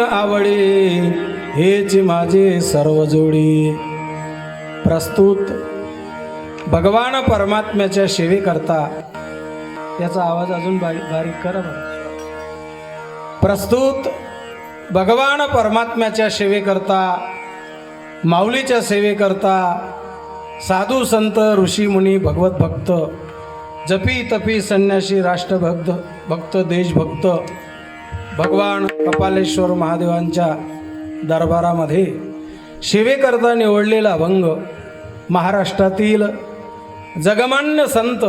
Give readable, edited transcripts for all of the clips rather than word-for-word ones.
आवडे हेच माझे सर्व जोडी. प्रस्तुत भगवान परमात्म्याच्या सेवेकरता, याचा आवाज अजून बारीक करा बरं. प्रस्तुत भगवान परमात्म्याच्या सेवेकरता, माऊलीच्या सेवेकरता, साधू संत ऋषी मुनी भगवत भक्त, जपी तपी संन्यासी राष्ट्रभक्त भक्त देशभक्त भगवान कपालेश्वर महादेवांच्या दरबारामध्ये सेवेकरता निवडलेला अभंग महाराष्ट्रातील जगमान्य संत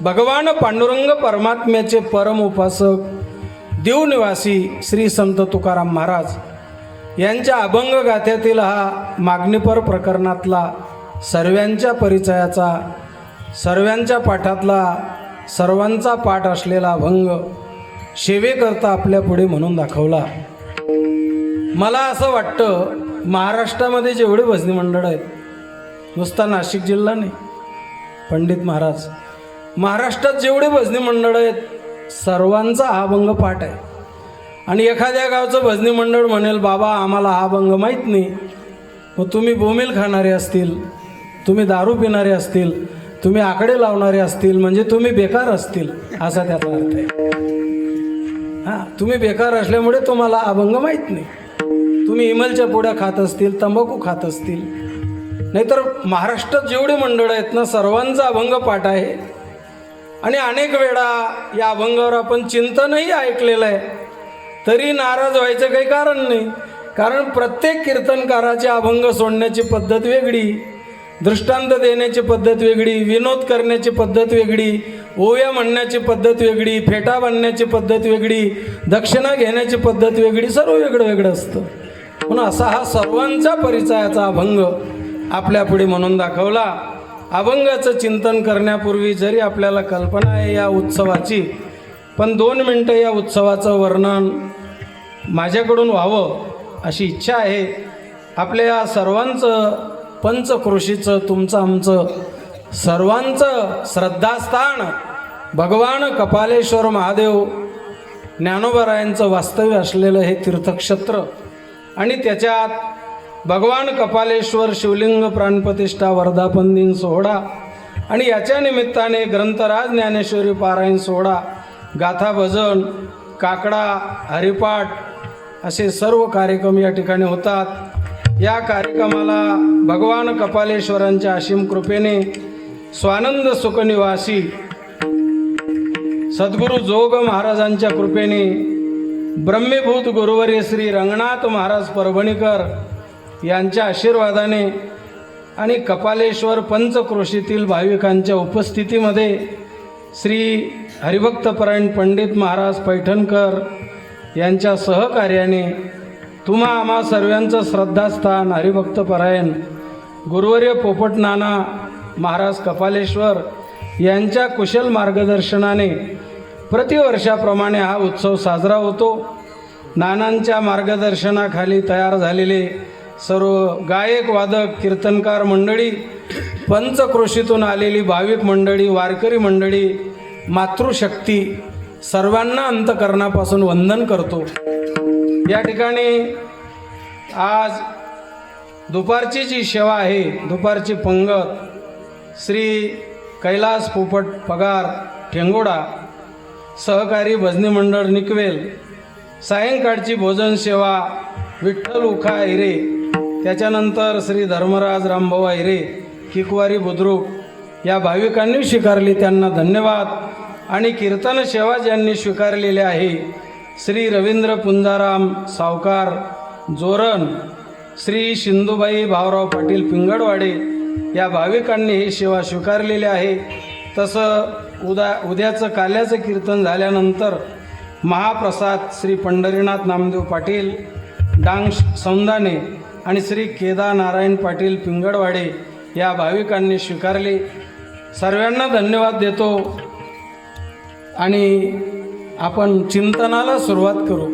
भगवान पांडुरंग परमात्म्याचे परम उपासक देवनिवासी श्री संत तुकाराम महाराज यांच्या अभंग गाथ्यातील हा मागणीपर प्रकरणातला सर्वांच्या परिचयाचा, सर्वांच्या पाठातला, सर्वांचा पाठ असलेला अभंग सेवेकरता आपल्या पुढे म्हणून दाखवला. मला असं वाटतं, महाराष्ट्रामध्ये जेवढे भजनी मंडळ आहेत, नुसता नाशिक जिल्हा नाही, पंडित महाराज, महाराष्ट्रात जेवढे भजनी मंडळ आहेत सर्वांचा हा अभंग पाठ आहे. आणि एखाद्या गावचं भजनी मंडळ म्हणेल, बाबा आम्हाला हा अभंग माहीत नाही, मग तुम्ही बोंबील खाणारे असतील, तुम्ही दारू पिणारे असतील, तुम्ही आकडे लावणारे असतील, म्हणजे तुम्ही बेकार असतील असा त्याचा अर्थ आहे. हां, तुम्ही बेकार असल्यामुळे तुम्हाला अभंग माहीत नाही. तुम्ही इमलच्या पुड्या खात असतील, तंबाखू खात असतील. नाहीतर महाराष्ट्रात जेवढे मंडळ आहेत ना, सर्वांचा अभंग पाठ आहे. आणि अनेक वेळा या अभंगावर आपण चिंतनही ऐकलेलं आहे, तरी नाराज व्हायचं काही कारण नाही. कारण प्रत्येक कीर्तनकाराची अभंग सोडण्याची पद्धत वेगळी, दृष्टांत देण्याची पद्धत वेगळी, विनोद करण्याची पद्धत वेगळी, ओव्या म्हणण्याची पद्धत वेगळी, फेटा बांधण्याची पद्धत वेगळी, दक्षिणा घेण्याची पद्धत वेगळी, सर्व वेगळं वेगळं असतं. म्हणून असा हा सर्वांचा परिचयाचा अभंग आपल्या पुढे म्हणून दाखवला. अभंगाचं चिंतन करण्यापूर्वी जरी आपल्याला कल्पना आहे या उत्सवाची, पण 2 मिनटं या उत्सवाचं वर्णन माझ्याकडून व्हावं अशी इच्छा आहे. आपल्या या सर्वांचं पंचक्रोशीचं, तुमचं आमचं सर्वांचं श्रद्धास्थान भगवान कपालेश्वर महादेव ज्ञानोबारायांचं वास्तव्य असलेलं हे तीर्थक्षेत्र, आणि त्याच्यात भगवान कपालेश्वर शिवलिंग प्राणप्रतिष्ठा वर्धापन दिन सोहळा, आणि याच्या निमित्ताने ग्रंथराज ज्ञानेश्वरी पारायण सोहळा, गाथा भजन, काकडा, हरिपाठ असे सर्व कार्यक्रम या ठिकाणी होतात. या कार्यक्रमाला भगवान कपालेश्वरांच्या असीम कृपेने स्वानंद सुखनिवासी सद्गुरू जोग महाराजांच्या कृपेने ब्रह्मीभूत गुरुवर्य श्री रंगनाथ महाराज परभणीकर यांच्या आशीर्वादाने आणि कपालेश्वर पंचक्रोशीतील भाविकांच्या उपस्थितीमध्ये श्री हरिभक्तपरायण पंडित महाराज पैठणकर यांच्या सहकार्याने तुम्हा आम्हा सर्वांचं श्रद्धास्थान हरिभक्तपरायण गुरुवर्य पोपट नाना महाराज कपालेश्वर यांच्या कुशल मार्गदर्शनाने प्रतिवर्षाप्रमाणे हा उत्सव साजरा होतो. नानांच्या मार्गदर्शनाखाली तयार झालेले सर्व गायक, वादक, कीर्तनकार मंडळी, पंचक्रोशीतून आलेली भाविक मंडळी, वारकरी मंडळी, मातृशक्ती सर्वांना अंतकरणापासून वंदन करतो. या ठिकाणी आज दुपारची जी सेवा आहे, दुपारची पंगत, श्री कैलास पोपट पगार ठेंगोडा, सहकारी भजनी मंडळ निकवेल, सायंकाळची भोजन सेवा विठ्ठल उखा हिरे, त्याच्यानंतर श्री धर्मराज रामभाऊ हिरे किकवारी बुद्रुक या भाविकांनी स्वीकारली, त्यांना धन्यवाद. आणि कीर्तन सेवा ज्यांनी स्वीकारलेली आहे, श्री रवींद्र पुंजाराम सावकार जोरण, श्री सिंधुबाई भावराव पाटील पिंगडवाडे या भाविकांनी ही सेवा स्वीकारलेली आहे. तसं उद्याचं काल्याचं कीर्तन झाल्यानंतर महाप्रसाद श्री पंढरीनाथ नामदेव पाटील डांग सौंदाने आणि श्री केदार नारायण पाटील पिंगडवाडे या भाविकांनी स्वीकारले. सर्वांना धन्यवाद देतो आणि आपण चिंतनाला सुरुवात करू.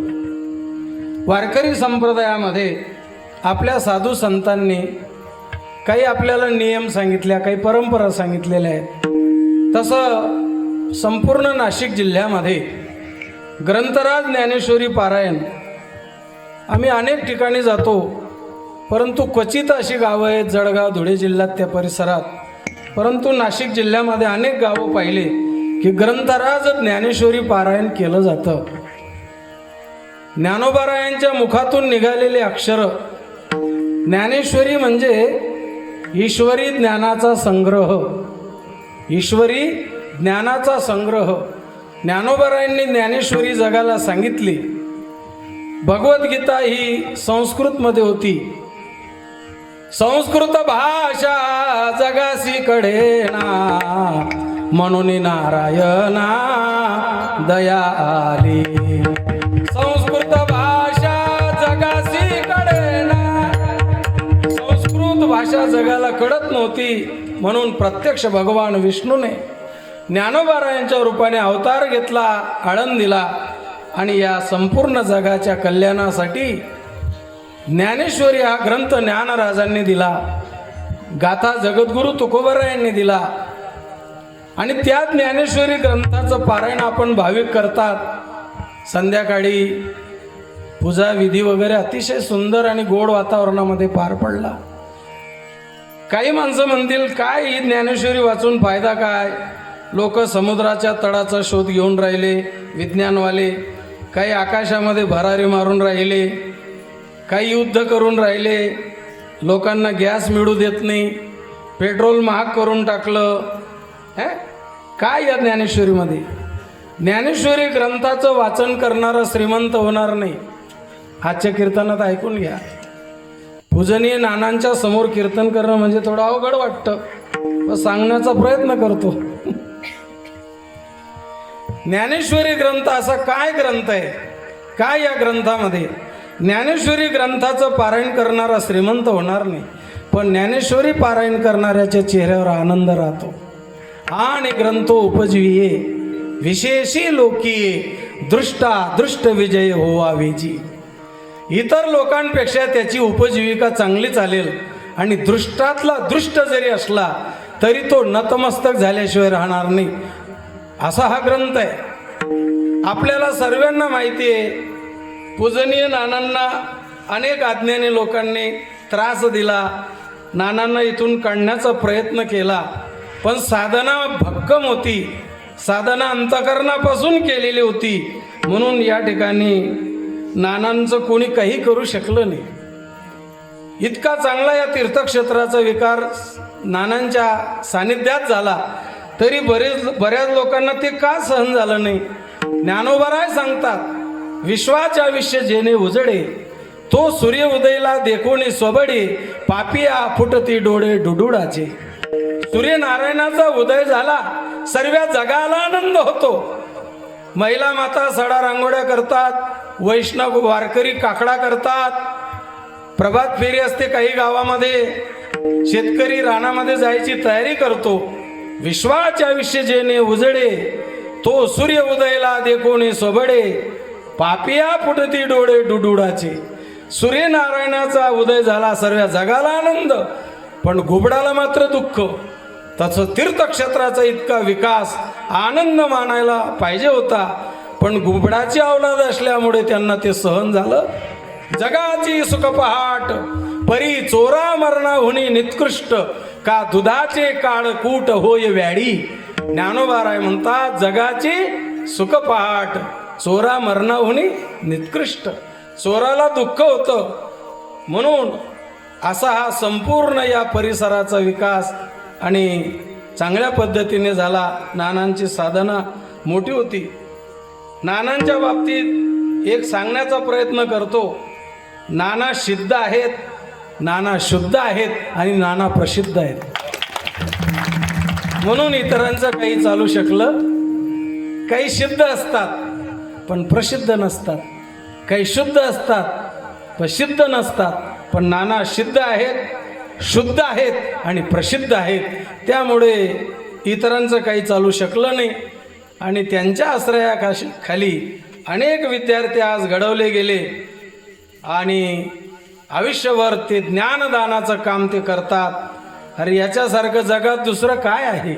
वारकरी संप्रदायामध्ये आपल्या साधू संतांनी काही आपल्याला नियम सांगितल्या, काही परंपरा सांगितलेल्या आहेत. तसं संपूर्ण नाशिक जिल्ह्यामध्ये ग्रंथराज ज्ञानेश्वरी पारायण आम्ही अनेक ठिकाणी जातो, परंतु क्वचित अशी गावं आहेत जळगाव धुळे जिल्ह्यात त्या परिसरात, परंतु नाशिक जिल्ह्यामध्ये अनेक गावं पाहिले की ग्रंथराज ज्ञानेश्वरी पारायण केलं जातं. ज्ञानोबारायांच्या मुखातून निघालेले अक्षर ज्ञानेश्वरी म्हणजे ईश्वरी ज्ञानाचा संग्रह. ईश्वरी ज्ञानाचा संग्रह. ज्ञानोबारायांनी ज्ञानेश्वरी जगाला सांगितली. भगवद्गीता ही संस्कृतमध्ये होती. संस्कृत भाषा जगासी कडेना, म्हणून नारायणा दया आली. संस्कृत भाषा जगासी कडेना. संस्कृत भाषा जगाला कळत नव्हती, म्हणून प्रत्यक्ष भगवान विष्णूने ज्ञानोबारायांच्या रूपाने अवतार घेतला, आळंदीला, आणि या संपूर्ण जगाच्या कल्याणासाठी ज्ञानेश्वरी हा ग्रंथ ज्ञानराजांनी दिला. गाथा जगद्गुरु तुकोबारायांनी दिला. आणि त्या ज्ञानेश्वरी ग्रंथाचं पारायण आपण भाविक करतात. संध्याकाळी पूजा विधी वगैरे अतिशय सुंदर आणि गोड वातावरणामध्ये पार पडला. काही माणसं म्हणतील काय ही ज्ञानेश्वरी वाचून फायदा काय. लोक समुद्राच्या तळाचा शोध घेऊन राहिले विज्ञानवाले, काही आकाशामध्ये भरारी मारून राहिले, काही युद्ध करून राहिले, लोकांना गॅस मिळू देत नाही, पेट्रोल महाग करून टाकलं. काय या ज्ञानेश्वरीमध्ये. ज्ञानेश्वरी ग्रंथाचं वाचन करणारा श्रीमंत होणार नाही. आजच्या कीर्तनात ऐकून घ्या. पूजनीय नानांच्या समोर कीर्तन करणं म्हणजे थोडं अवघड वाटतं, पण सांगण्याचा प्रयत्न करतो. ज्ञानेश्वरी ग्रंथ असा काय ग्रंथ आहे, काय या ग्रंथामध्ये. ज्ञानेश्वरी ग्रंथाचं पारायण करणारा श्रीमंत होणार नाही, पण ज्ञानेश्वरी पारायण करणाऱ्याच्या चेहऱ्यावर आनंद राहतो. आणि ग्रंथो उपजीविये विशेषी लोकीये, दृष्टा दृष्ट विजय होवा वेजी. इतर लोकांपेक्षा त्याची उपजीविका चांगली चालेल, आणि दृष्टातला दृष्ट जरी असला तरी तो नतमस्तक झाल्याशिवाय राहणार नाही, असा हा ग्रंथ आहे. आपल्याला सर्वांना माहिती आहे, पूजनीय नानांना अनेक अज्ञानी लोकांनी त्रास दिला, नानांना इथून काढण्याचा प्रयत्न केला, पण साधना भक्कम होती, साधना अंतकरणापासून केलेली होती, म्हणून या ठिकाणी नानांचं कोणी काही करू शकलं नाही. इतका चांगला या तीर्थक्षेत्राचा विकार नानांच्या सानिध्यात झाला, तरी बऱ्याच लोकांना ते का सहन झालं नाही. ज्ञानोबाराय सांगतात, विश्वाच्या विश्व जेणे उजडे, तो सूर्य उदयला देखोनी स्वबडे, पापिया फुटती डोळे डुडुडाचे. सूर्यनारायणाचा उदय झाला, सर्व जगाला आनंद होतो. महिला माता सडा रांगोळ्या करतात, वैष्णव वारकरी काकडा करतात, प्रभात फेरी असते काही गावामध्ये, शेतकरी रानामध्ये जायची तयारी करतो. विश्वाच्या विश्व जेणे उजडे, तो सूर्य उदयला देखोनी स्वबडे, पापिया फुटती डोळे डुडुडाचे. सूर्यनारायणाचा उदय झाला, सर्व जगाला आनंद, पण घुबडाला मात्र दुःख. तसं तीर्थक्षेत्राचा इतका विकास आनंद मानायला पाहिजे होता, पण घुबडाची अवलाद असल्यामुळे त्यांना ते सहन झालं. जगाची सुख पहाट परी चोरा मरणा होणी नित्कृष्ट, का दुधाचे काळकूट होय व्याडी. ज्ञानोबाराय म्हणतात, जगाची सुख पहाट चोरा मरणा होणी नित्कृष्ट. चोराला दुःख होतं, म्हणून असा हा संपूर्ण या परिसराचा विकास आणि चांगल्या पद्धतीने झाला. नानांची साधना मोठी होती. नानांच्या बाबतीत एक सांगण्याचा प्रयत्न करतो. नाना सिद्ध आहेत, नाना शुद्ध आहेत, आणि नाना प्रसिद्ध आहेत. म्हणून इतरांचं काही चालू शकलं. काही सिद्ध असतात पण प्रसिद्ध नसतात, काही शुद्ध असतात पण सिद्ध नसतात, पण नाना सिद्ध आहेत, शुद्ध आहेत आणि प्रसिद्ध आहेत. त्यामुळे इतरांचं काही चालू शकलं नाही, आणि त्यांच्या आश्रयाखाली अनेक विद्यार्थी आज घडवले गेले, आणि आयुष्यभर ते ज्ञानदानाचं काम ते करतात. अरे याच्यासारखं जगात दुसरं काय आहे.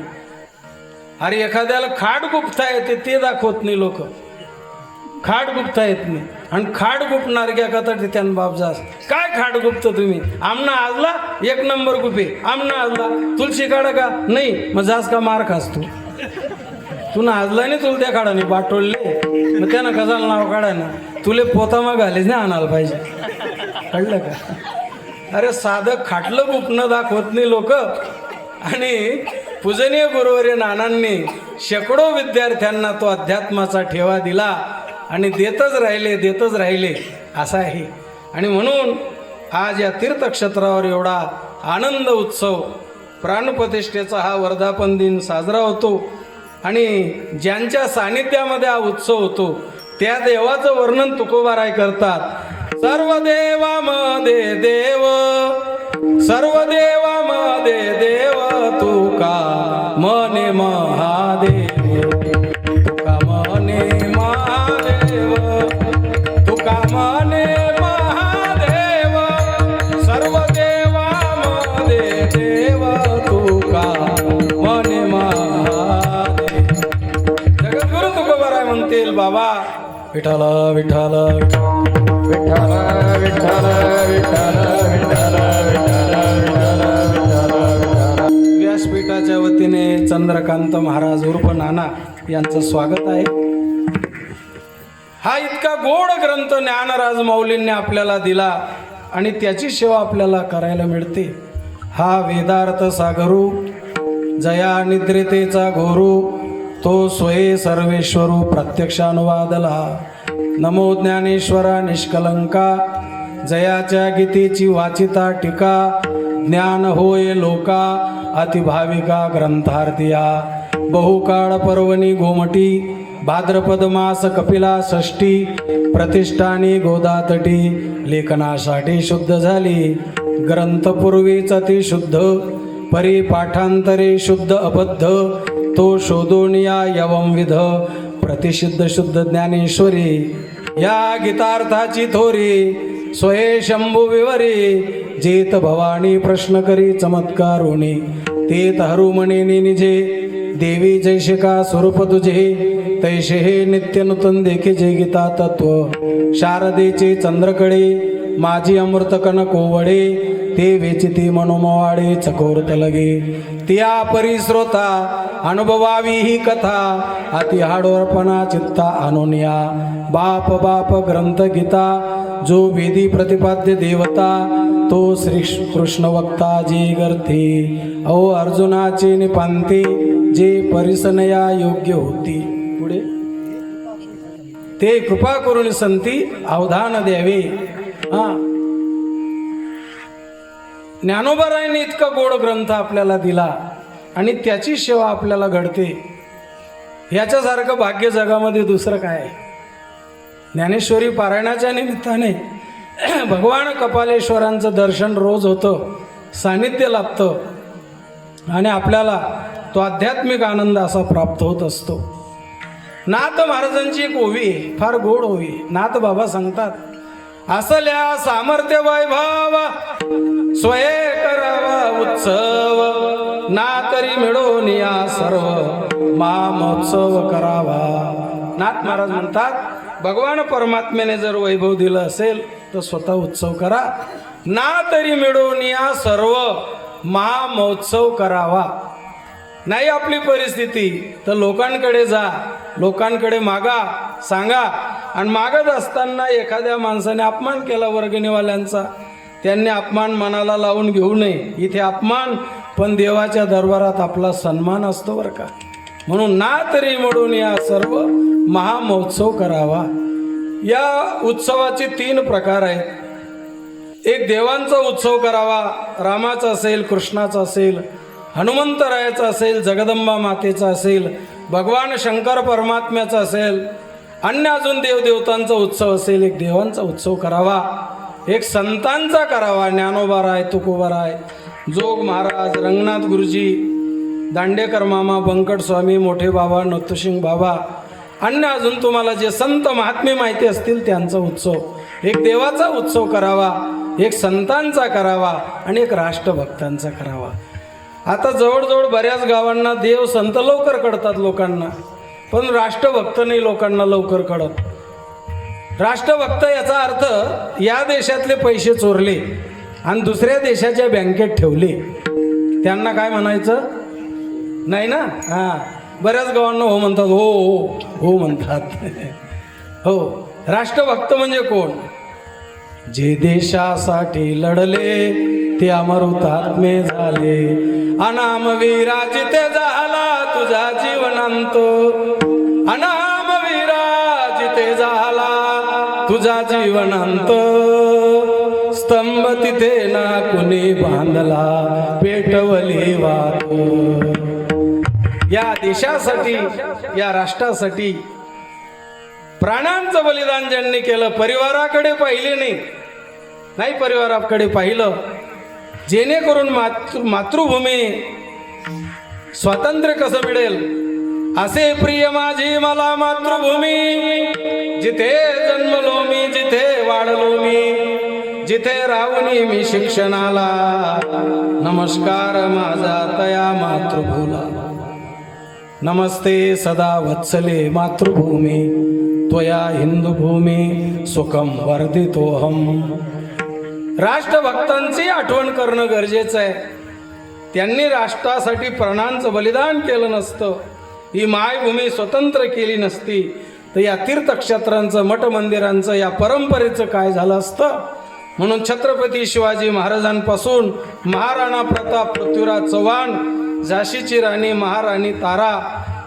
अरे एखाद्याला खाट गुप्ता येते ते दाखवत नाही लोक. खाट गुप्ता येत नाही आणि खाट गुपणार घ्या का तर त्यान बाप जास काय खाट गुप्त तुम्ही आमना आजला एक नंबर गुपे आमना आजला तुला शिकाडा का नाही मग जास का मार खास तू ना आजला नाही तुला त्या काढा नाही बाटोळले मग त्यानं कसाला नाव काढा ना तुले पोता मग घालीच नाही आणायला पाहिजे कळलं का. अरे साधं खाटलं गुपणं दाखवत नाही लोक. आणि पूजनीय गुरुवर्य नानांनी शेकडो विद्यार्थ्यांना तो अध्यात्माचा ठेवा दिला आणि देतच राहिले असा आहे. आणि म्हणून आज या तीर्थक्षेत्रावर एवढा आनंद उत्सव प्राणप्रतिष्ठेचा हा वर्धापन दिन साजरा होतो. आणि ज्यांच्या सानिध्यामध्ये हा उत्सव होतो त्या देवाचं वर्णन तुकोबाराय करतात. सर्व देवामध्ये देव सर्व देवामध्ये देव तुका मने महादेव तुका मने महादेव तुका मने महादेव सर्व देवामध्ये देव तुका मने महादेव. जगद्गुरु तुकोबाराय म्हणतील बाबा विठ्ठल विठ्ठल विठ्ठल विठ्ठल विठ्ठल विठ्ठल व्यासपीठाच्या वतीने चंद्रकांत महाराज उर्फ नाना यांचं स्वागत आहे. हा इतका गोड ग्रंथ ज्ञानराज माऊलींनी आपल्याला दिला आणि त्याची सेवा आपल्याला करायला मिळते. हा वेदार्थ सागरू जया निद्रितेचा घोरू तो स्वये सर्वेश्वरू प्रत्यक्षानुवादला. नमो ज्ञानेश्वरा निष्कलंका जयाच्या गीतेची वाचिता टीका ज्ञान होय लोका अतिभाविका ग्रंथार्थिया. बहुकाळ पर्वणी गोमटी भाद्रपद मास कपिला षष्टी प्रतिष्ठानी गोदातटी लेखनासाठी शुद्ध झाली. ग्रंथपूर्वीच ती शुद्ध परिपाठांतरे शुद्ध अबद्ध तो शोधोनिया यवंविध प्रतिसिद्ध शुद्ध ज्ञानेश्वरी. या गीतार्थाची थोरी स्वये शंभू विवरी जेत भवानी प्रश्न करी चमत्कारुणी. तेत हरुमणी निजे देवी जैसे का स्वरूप तुझे तैसे हे नित्य नूतन देखे जे गीता तत्व. शारदेचे चंद्रकडे माझी अमृत कन कोवडे ते वेचिती मनोमवाडे चकोरत लगे. तिया परिश्रोता अनुभवावी ही कथा अति हाडोरपणा चित्ता अनुनिया. बाप बाप ग्रंथ गीता जो वेदी प्रतिपाद्य देवता तो श्री कृष्ण वक्ता जे गर्थे अहो अर्जुनाचे निपांते जे परिसनया योग्य होती. पुढे ते कृपा करून संती अवधान द्यावे. ज्ञानोबारायांनी इतका गोड ग्रंथ आपल्याला दिला आणि त्याची सेवा आपल्याला घडते. याच्यासारखं भाग्य जगामध्ये दुसरं काय आहे. ज्ञानेश्वरी पारायणाच्या निमित्ताने भगवान कपालेश्वरांचं दर्शन रोज होतं सानिध्य लाभतं आणि आपल्याला तो आध्यात्मिक आनंद असा प्राप्त होत असतो. नाथ महाराजांची एक ओवी आहे फार गोड ओवी. नाथ बाबा सांगतात असल्या सामर्थ्य वैभव स्वये करावा उत्सव ना तरी मिळून या सर्व महामहोत्सव करावा. नाथ महाराज म्हणतात भगवान परमात्म्याने जर वैभव दिलं असेल तर स्वतः उत्सव करा ना तरी मिळून या सर्व महामहोत्सव करावा. नाही आपली परिस्थिती तर लोकांकडे जा लोकांकडे मागा सांगा. आणि मागत असताना एखाद्या माणसाने अपमान केला वर्गणीवाल्यांचा त्यांनी अपमान मनाला लावून घेऊ नये. इथे अपमान पण देवाच्या दरबारात आपला सन्मान असतो बरं का. म्हणून ना तरी म्हणून या सर्व महामहोत्सव करावा. या उत्सवाचे 3 प्रकार आहेत. एक देवांचा उत्सव करावा रामाचा असेल कृष्णाचा असेल हनुमंतरायाचा असेल जगदंबा मातेचा असेल भगवान शंकर परमात्म्याचा असेल अन्य अजून देवदेवतांचा उत्सव असेल. एक देवांचा उत्सव करावा. एक संतांचा करावा. ज्ञानोबाराय तुकोबाराय जोग महाराज रंगनाथ गुरुजी दांडेकर मामा बंकट स्वामी मोठे बाबा नतुसिंग बाबा अन्य अजून तुम्हाला जे संत महात्मे माहिती असतील त्यांचा उत्सव. एक देवाचा उत्सव करावा एक संतांचा करावा आणि एक राष्ट्रभक्तांचा करावा. आता जवळजवळ बऱ्याच गावांना देव संत लवकर कळतात लोकांना पण राष्ट्रभक्त नाही लोकांना लवकर कळत. राष्ट्रभक्त याचा अर्थ या देशातले पैसे चोरले आणि दुसऱ्या देशाच्या बँकेत ठेवले त्यांना काय म्हणायचं नाही ना. हां, बऱ्याच गावांना हो म्हणतात, हो हो हो म्हणतात. हो, राष्ट्रभक्त म्हणजे कोण? जे देशासाठी लढले ते अमर हुतात्मे झाले. अनामवीरा जिथे झाला तुझा जीवनांत, अनामवीरा जिथे झाला तुझा जीवनांत, स्तंभ तिथे ना कुणी बांधला पेटवली वात. या देशासाठी या राष्ट्रासाठी प्राणांचं बलिदान ज्यांनी केलं, परिवाराकडे पाहिले नाही परिवाराकडे पाहिलं, जेणेकरून मातृभूमी स्वातंत्र्य कसं मिळेल. असे प्रिय माझी मला मातृभूमी, जिथे जन्मलो मी जिथे वाढलो मी, जिथे राहुनी मी शिक्षणाला, नमस्कार माझा तया मातृभूला. नमस्ते सदा वत्सले मातृभूमी, त्वया हिंदुभूमी सुखम वर्धितोहम. राष्ट्रभक्तांची आठवण करणं गरजेचं आहे. त्यांनी राष्ट्रासाठी प्राणांचं बलिदान केलं नसतं, ही मायभूमी स्वतंत्र केली नसती, तर या तीर्थक्षेत्रांचं मठ मंदिरांचं या परंपरेचं काय झालं असतं. म्हणून छत्रपती शिवाजी महाराजांपासून महाराणा प्रताप, पृथ्वीराज चव्हाण, झाशीची राणी महाराणी तारा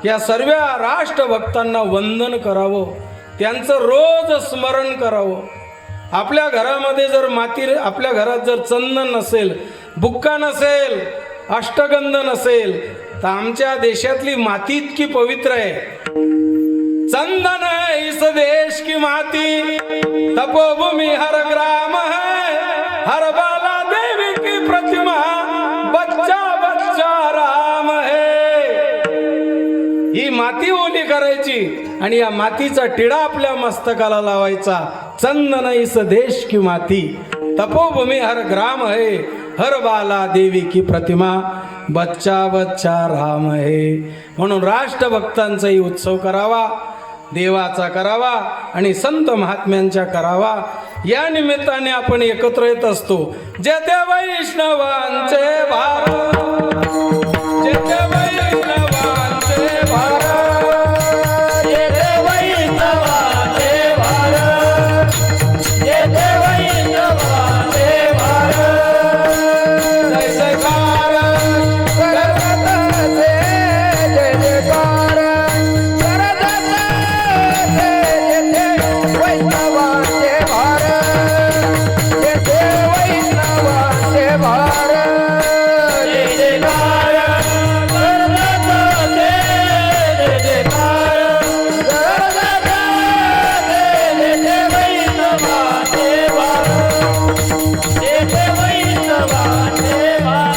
या सर्व राष्ट्रभक्तांना वंदन करावं, त्यांचं रोज स्मरण करावं. आपल्या घरामध्ये जर आपल्या घरात जर चंदन नसेल, बुक्का नसेल, अष्टगंध नसेल, तर आमच्या देशातली माती इतकी पवित्र आहे. चंदन है इस देश की माती, तपोभूमि हर ग्राम है, हर बाला देवी की प्रतिमा, बच्चा बच्चा राम है. ही माती ओली करायची आणि या मातीचा टिडा आपल्या मस्तकाला लावायचा. चंदन इस देश की माती, तपोभूमि हर ग्राम है, हर बाला देवी की प्रतिमा, बच्चा बच्चा राम है. म्हणून राष्ट्रभक्तांचाही उत्सव करावा, देवाचा करावा आणि संत महात्म्यांच्या करावा. या निमित्ताने आपण एकत्र येत असतो. जेथे वैष्णवांचे भारत, जेथे वैष्णवांचे भारत, जेथे वैष्णवांचे भारत, जेथे वैष्णवांचे भारत. जय जयकार करताचे, जय जयकार करताचे, जेथे वैष्णवांचे भारत, जेथे वैष्णवांचे भारत. जय जयकार करताचे, जय जयकार करताचे, जेथे वैष्णवांचे भारत, जेथे वैष्णवांचे भारत.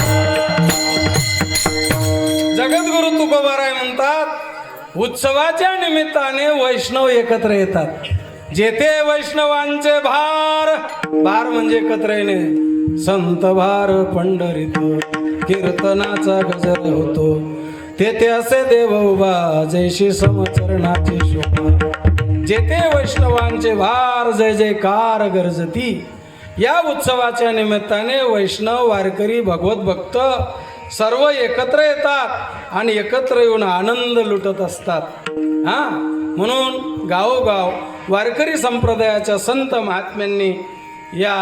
जगद्गुरु तुकोबाराय म्हणतात, उत्सवाच्या निमित्ताने वैष्णव एकत्र येतात. जेथे वैष्णवांचे भार, भार म्हणजे एकत्र येणे, संत भार पंढरीत कीर्तनाचा गजर होतो, तेथे असे देव उभा जैशी समचरणाची शोभा. जेथे वैष्णवांचे भार जय जयकार गरजती. या उत्सवाच्या निमित्ताने वैष्णव, वारकरी, भगवत भक्त सर्व एकत्र येतात आणि एकत्र येऊन आनंद लुटत असतात. म्हणून गावोगाव वारकरी संप्रदायाच्या संत महात्म्यांनी या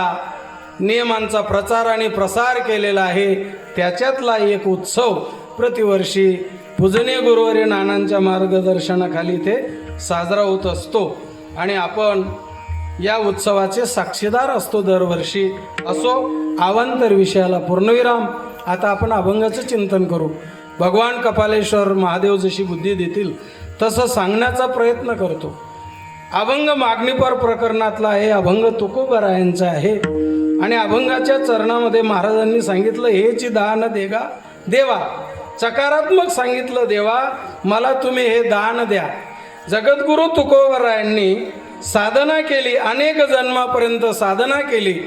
नियमांचा प्रचार आणि प्रसार केलेला आहे. त्याच्यातला एक उत्सव प्रतिवर्षी पूजनीय गुरुवर्य नानांच्या मार्गदर्शनाखाली ते साजरा होत असतो आणि आपण या उत्सवाचे साक्षीदार असतो दरवर्षी. असो, अवांतर विषयाला पूर्णविराम. आता आपण अभंगाचं चिंतन करू. भगवान कपालेश्वर महादेव जशी बुद्धी देतील तसं सांगण्याचा प्रयत्न करतो. अभंग मागणीपर प्रकरणातला आहे. अभंग तुकोबारायांचा आहे आणि अभंगाच्या चरणामध्ये महाराजांनी सांगितलं, हेची दान देगा देवा. सकारात्मक सांगितलं, देवा मला तुम्ही हे दान द्या. जगद्गुरु तुकोबारायांनी साधना केली, अनेक जन्मापर्यंत साधना केली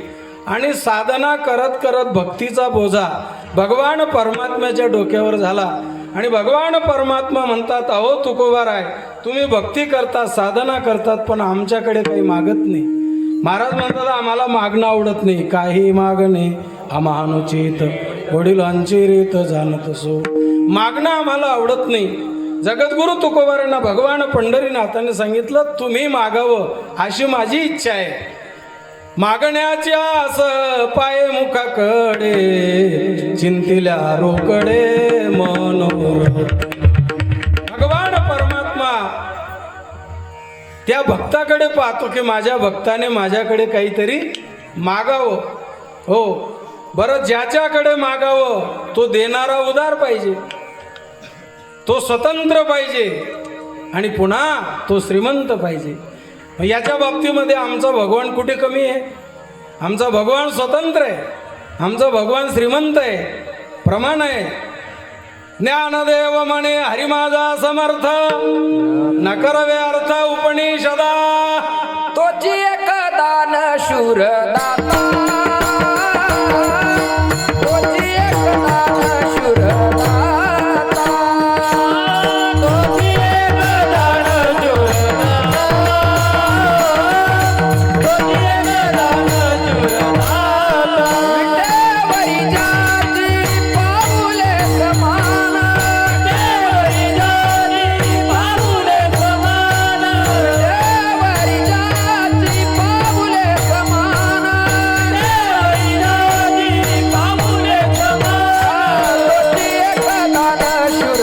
आणि साधना करत करत भक्तीचा बोजा भगवान परमात्म्याच्या डोक्यावर झाला आणि भगवान परमात्मा म्हणतात, अहो तुकोबाराय, तुम्ही भक्ती करतात, साधना करतात, पण आमच्याकडे काही मागत नाही. महाराज म्हणतात आम्हाला मागणं आवडत नाही. काही मागणे अमानुचित वडिलांची रीत जाणत सो. मागणं आम्हाला आवडत नाही. जगद्गुरु तुकोबारांना भगवान पंढरीनाथाने सांगितलं तुम्ही मागावं अशी माझी इच्छा आहे. मागण्याच्या आस पाय मुखाकडे चिंतिल्या रोकडे मनोरथ. भगवान परमात्मा त्या भक्ताकडे पाहतो की माझ्या भक्ताने माझ्याकडे काहीतरी मागावं. हो बरं, ज्याच्याकडे मागावं तो देणारा उदार पाहिजे, तो स्वतंत्र पाहिजे आणि पुन्हा तो श्रीमंत पाहिजे. याच्या बाबतीमध्ये आमचा भगवान कुठे कमी आहे? आमचा भगवान स्वतंत्र आहे, आमचा भगवान श्रीमंत आहे, प्रमाण आहे. ज्ञानदेव म्हणे हरी माझा समर्थ, न करवे अर्थ उपनिषदा. तोची एक दान शूर दाता, तोची एक दान शूर दाता, तोची एक दान शूर दाता, तोची एक दान शूर दाता. विटेवरी जाती पाऊले समान, विटेवरी जाती पाऊले समान, विटेवरी जाती पाऊले समान, विटेवरी जाती पाऊले समान. तोची एक दान शूर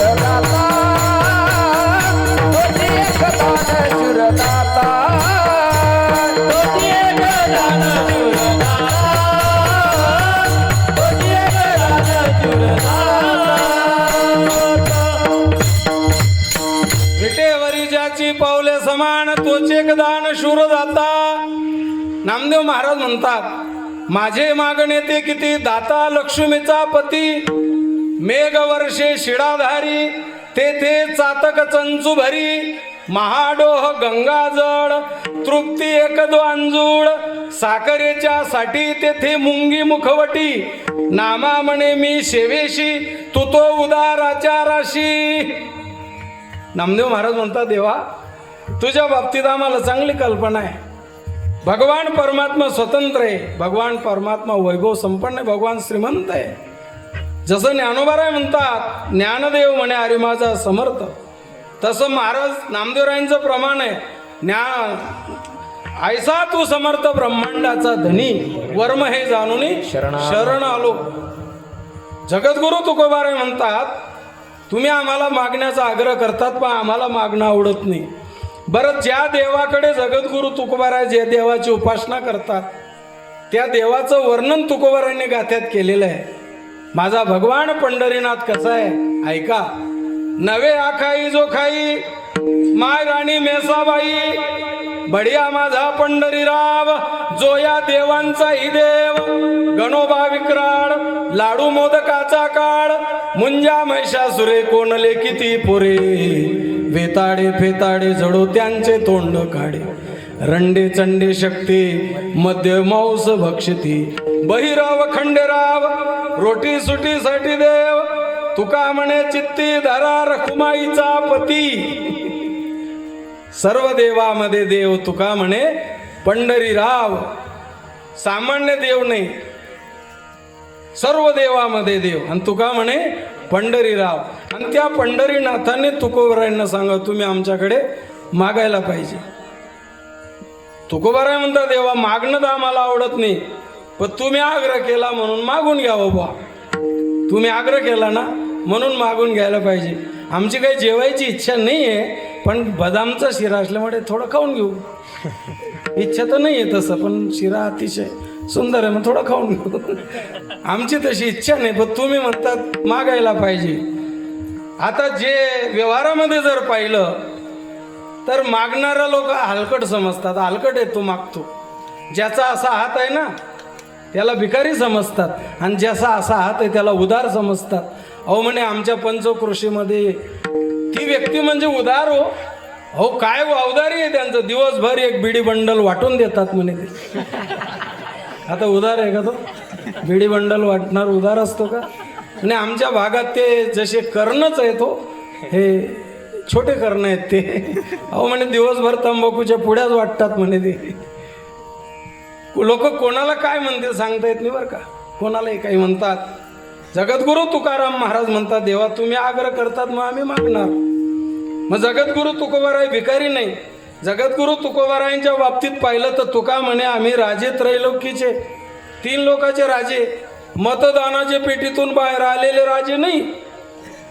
दाता, तोची एक दान शूर दाता, तोची एक दान शूर दाता, तोची एक दान शूर दाता. विटेवरी ज्याची पावले समान तोचे एक दान शूर दाता. नामदेव महाराज म्हणतात माझे मागणे ते किती दाता लक्ष्मीचा पती. मेघ वर्षे शिडाधारी तेथे चातक चंचू भरी. महाडोह गंगाजळ तृप्ती एकदो अंजूळ. साखरेच्या साठी तेथे मुंगी मुखवटी. नामा म्हणे मी शेवेशी तू तो उदाराच्या राशी. नामदेव महाराज म्हणतात देवा तुझ्या बाबतीत आम्हाला चांगली कल्पना आहे. भगवान परमात्मा स्वतंत्र आहे, भगवान परमात्मा वैभव संपन्न आहे, भगवान श्रीमंत आहे. जसं ज्ञानोबाराय म्हणतात ज्ञानदेव म्हणे हरी माझा समर्थ, तसं महाराज नामदेवरायांचं प्रमाण आहे. ऐसा तू समर्थ ब्रह्मांडाचा धनी वर्म हे जाणून शरण आलो. जगद्गुरु तुकोबाराय म्हणतात तुम्ही आम्हाला मागण्याचा आग्रह करतात पण आम्हाला मागणं आवडत नाही. बरं, ज्या देवाकडे जगद्गुरु तुकोबाराय जे देवाची उपासना करतात त्या देवाचं वर्णन तुकोबारायांनी गाथ्यात केलेलं आहे. माझा भगवान पंढरीनाथ कसा आहे ऐका. नवे आखाई जो खाई माय राणी मेसाबाई. बढिया माझा पंढरीराव जो या देवांचाही देव. गणोबा विक्राळ लाडू मोदकाचा काळ. मुंजा महिषासुरे कोणले किती पुरे. वेताडे फेताडे जडो त्यांचे तोंड काढे. रंडे चंडे शक्ती मध्य मांस भक्षती. बहिराव खंडेराव रोटी सुटीसाठी देव. तुका म्हणे चित्ती धरा रखुमाईचा पती. सर्व देवामध्ये देव तुका म्हणे पंढरीराव. सामान्य देव नाही, सर्व देवामध्ये देव. आणि तुका म्हणे पंढरीराव. आणि त्या पंढरीनाथाने तुकोबारायांना सांगा तुम्ही आमच्याकडे मागायला पाहिजे. तुकोबाराय म्हणता देवा मागणं तर आम्हाला आवडत नाही, पण तुम्ही आग्रह केला म्हणून मागून घ्या बाबा. तुम्ही आग्रह केला ना म्हणून मागून घ्यायला पाहिजे. आमची काही जेवायची इच्छा नाही आहे, पण बदामचा शिरा असल्यामुळे थोडं खाऊन घेऊ. इच्छा तर नाही आहे तसं, पण शिरा अतिशय सुंदर आहे, मग थोडं खाऊन घेऊ. आमची तशी इच्छा नाही, पण तुम्ही म्हणतात मागायला पाहिजे. आता जे व्यवहारामध्ये जर पाहिलं तर मागणारा लोक हलकट समजतात. हलकट आहे तो मागतो. ज्याचा असा हात आहे ना त्याला भिकारी समजतात, आणि ज्याचा असा हात आहे त्याला उदार समजतात. अहो म्हणे आमच्या पंचक्रोशीमध्ये ती व्यक्ती म्हणजे उदार हो. हो काय अवदारी आहे त्यांचं. दिवसभर एक बिडी बंडल वाटून देतात म्हणे ते. आता उदार आहे का तो? बिडी बंडल वाटणार उदार असतो का? आणि आमच्या भागात ते जसे कर्णच आहे तो हे छोटे करणं आहेत ते. अहो म्हणे दिवसभर तंबाखूच्या पुड्याच वाटतात म्हणे ते. लोक कोणाला काय म्हणतील सांगता येत नाही बरं का, कोणालाही काही म्हणतात. जगद्गुरू तुकाराम महाराज म्हणतात, देवा तुम्ही आग्रह करतात मग आम्ही मागणार. मग जगद्गुरू तुकोबाराय भिकारी नाही. जगद्गुरू तुकोबारायांच्या बाबतीत पाहिलं तर तुका म्हणे आम्ही राजे त्रैलोकीचे, 3 लोकाचे राजे, मतदानाच्या पेटीतून बाहेर आलेले राजे नाही.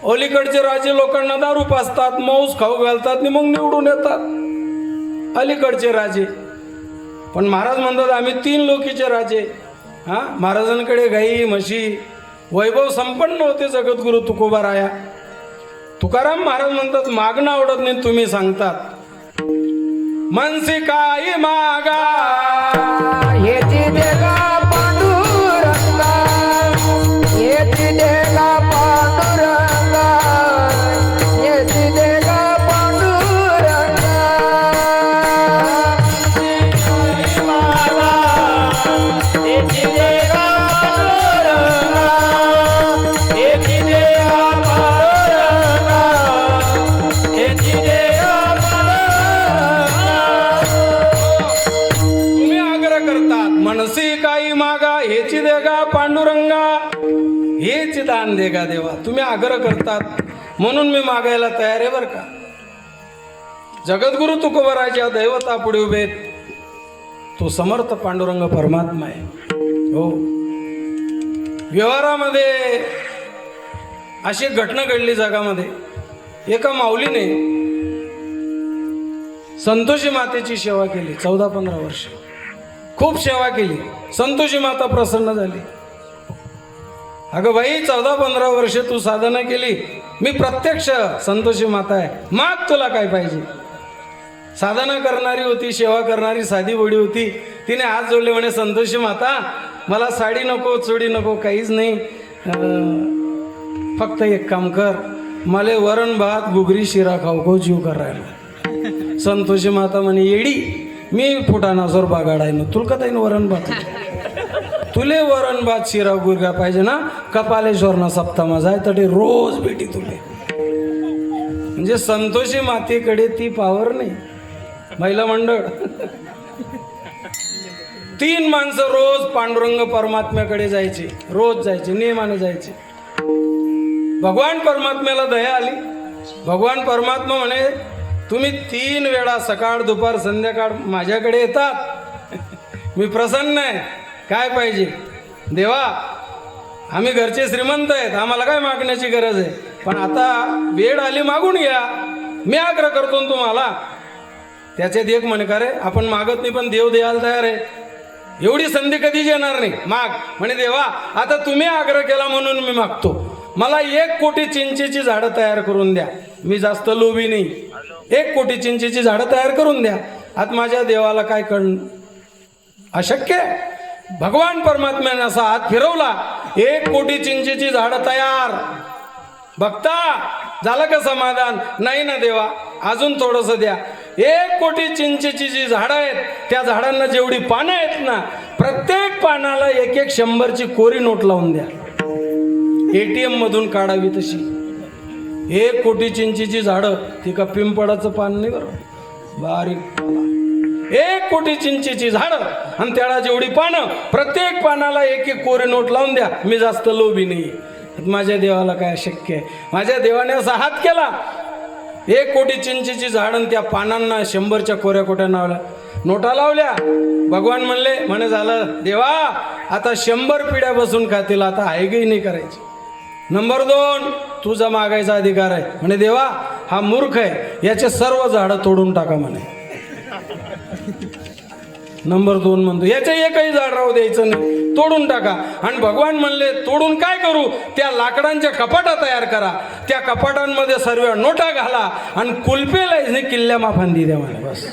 अलीकडचे राजे लोकांना दारू पाजतात, मौस खाऊ घालतात आणि मग निवडून येतात, अलीकडचे राजे. पण महाराज म्हणतात आम्ही 3 लोकीचे राजे. हां, महाराजांकडे गाई म्हशी वैभव संपन्न होते जगद्गुरू तुकोबाराया. तुकाराम महाराज म्हणतात मागणं आवडत नाही, तुम्ही सांगतात मनसी काय मागा हेची देगा पांडुरंगा, हेची देगा पांडुरंगा, हेची देगा पांडुरंगा. हेची देगा पांडुरंगा, हेची देगा पांडुरंगा, हेची देगा पांडुरंगा. तुम्ही आग्रह करतात मनसी काही मागा हेची देगा पांडुरंगा, हेच दान देगा देवा. तुम्ही आग्रह करतात म्हणून मी मागायला तयार आहे बरं का. जगद्गुरू तुकोबाराच्या दैवता पुढे उभेत तो समर्थ पांडुरंग परमात्मा आहे. हो, व्यवहारामध्ये अशी एक घटना घडली जगामध्ये. एका माऊलीने संतोषी मातेची सेवा केली 14-15 वर्ष, खूप सेवा केली. संतोषी माता प्रसन्न झाली. अगं बाई 14-15 वर्ष तू साधना केली, मी प्रत्यक्ष संतोषी माता आहे, माग तुला काय पाहिजे. साधना करणारी होती, सेवा करणारी साधी बोडी होती. तिने हात जोडले म्हणे संतोषी माता मला साडी नको, चुडी नको, काहीच नाही, फक्त एक काम कर, मला वरण भात घुगरी शिरा खाऊ खाऊ जीव करायला. संतोषी माता म्हणे येडी, मी फुटाणासोर बागाडाय ना तुला का ताईन वरण भात, तुले वरण भात शिरा गुरगा पाहिजे ना, कपालेश्वरना सप्तामा जाय तटे रोज भेटी तुले. म्हणजे संतोषी मातेकडे ती पावर नाही. महिला मंडळ 3 माणसं रोज पांडुरंग परमात्म्याकडे जायचे, रोज जायचे, नियमाने जायचे. भगवान परमात्म्याला दया आली. भगवान परमात्मा म्हणे तुम्ही 3 वेळा सकाळ दुपार संध्याकाळ माझ्याकडे येतात, मी प्रसन्न आहे, काय पाहिजे. देवा आम्ही घरचे श्रीमंत आहेत, आम्हाला काय मागण्याची गरज आहे, पण आता वेळ आली मागून घ्या, मी आग्रह करतो ना तुम्हाला. त्याच्यात एक म्हणे का रे आपण मागत नाही पण देव द्यायला तयार आहे, एवढी संधी कधीच येणार नाही, माग. म्हणे देवा आता तुम्ही आग्रह केला म्हणून मी मागतो, मला 1 कोटी चिंचेची झाडं तयार करून द्या, मी जास्त लोभी नाही, 1 कोटी चिंचेची झाडं तयार करून द्या. आता माझ्या देवाला काय कळण, अशक्य. भगवान परमात्म्याने असा हात फिरवला, 1 कोटी चिंचेची झाडं तयार. बघता झालं का समाधान, नाही ना देवा अजून थोडंसं द्या. 1 कोटी चिंचेची जी झाडं आहेत त्या झाडांना जेवढी पानं आहेत ना, प्रत्येक पानाला 1-1 100ची कोरी नोट लावून द्या, ATM मधून काढावी तशी. 1 कोटी चिंचेची झाडं, ती का पिंपळाचं पान नाही बरं, बारीक 1 कोटी चिंचेची झाडं आणि त्याला जेवढी पानं, प्रत्येक पानाला 1-1 कोरी नोट लावून द्या, मी जास्त लोभी नाही. माझ्या देवाला काय शक्य आहे. माझ्या देवाने असा हात केला, 1 कोटी चिंचेची झाड आणि त्या पानांना 100च्या कोऱ्या कोट्या नोटा लावल्या. भगवान म्हणे झालं देवा आता 100 पिढ्या बसून खातील, आता हायगही नाही करायची. नंबर 2 तुझा मागायचा अधिकार आहे. म्हणे देवा हा मूर्ख आहे, याचे सर्व झाडं तोडून टाका म्हणे. नंबर 2 म्हणतो याचे एकही झाड राहू द्यायचं नाही, तोडून टाका. आणि भगवान म्हणले तोडून काय करू, त्या लाकडांच्या कपाटा तयार करा, त्या कपाटांमध्ये सर्व नोटा घाला आणि कुलपेला किल्ल्या माफांदी द्या मला, बस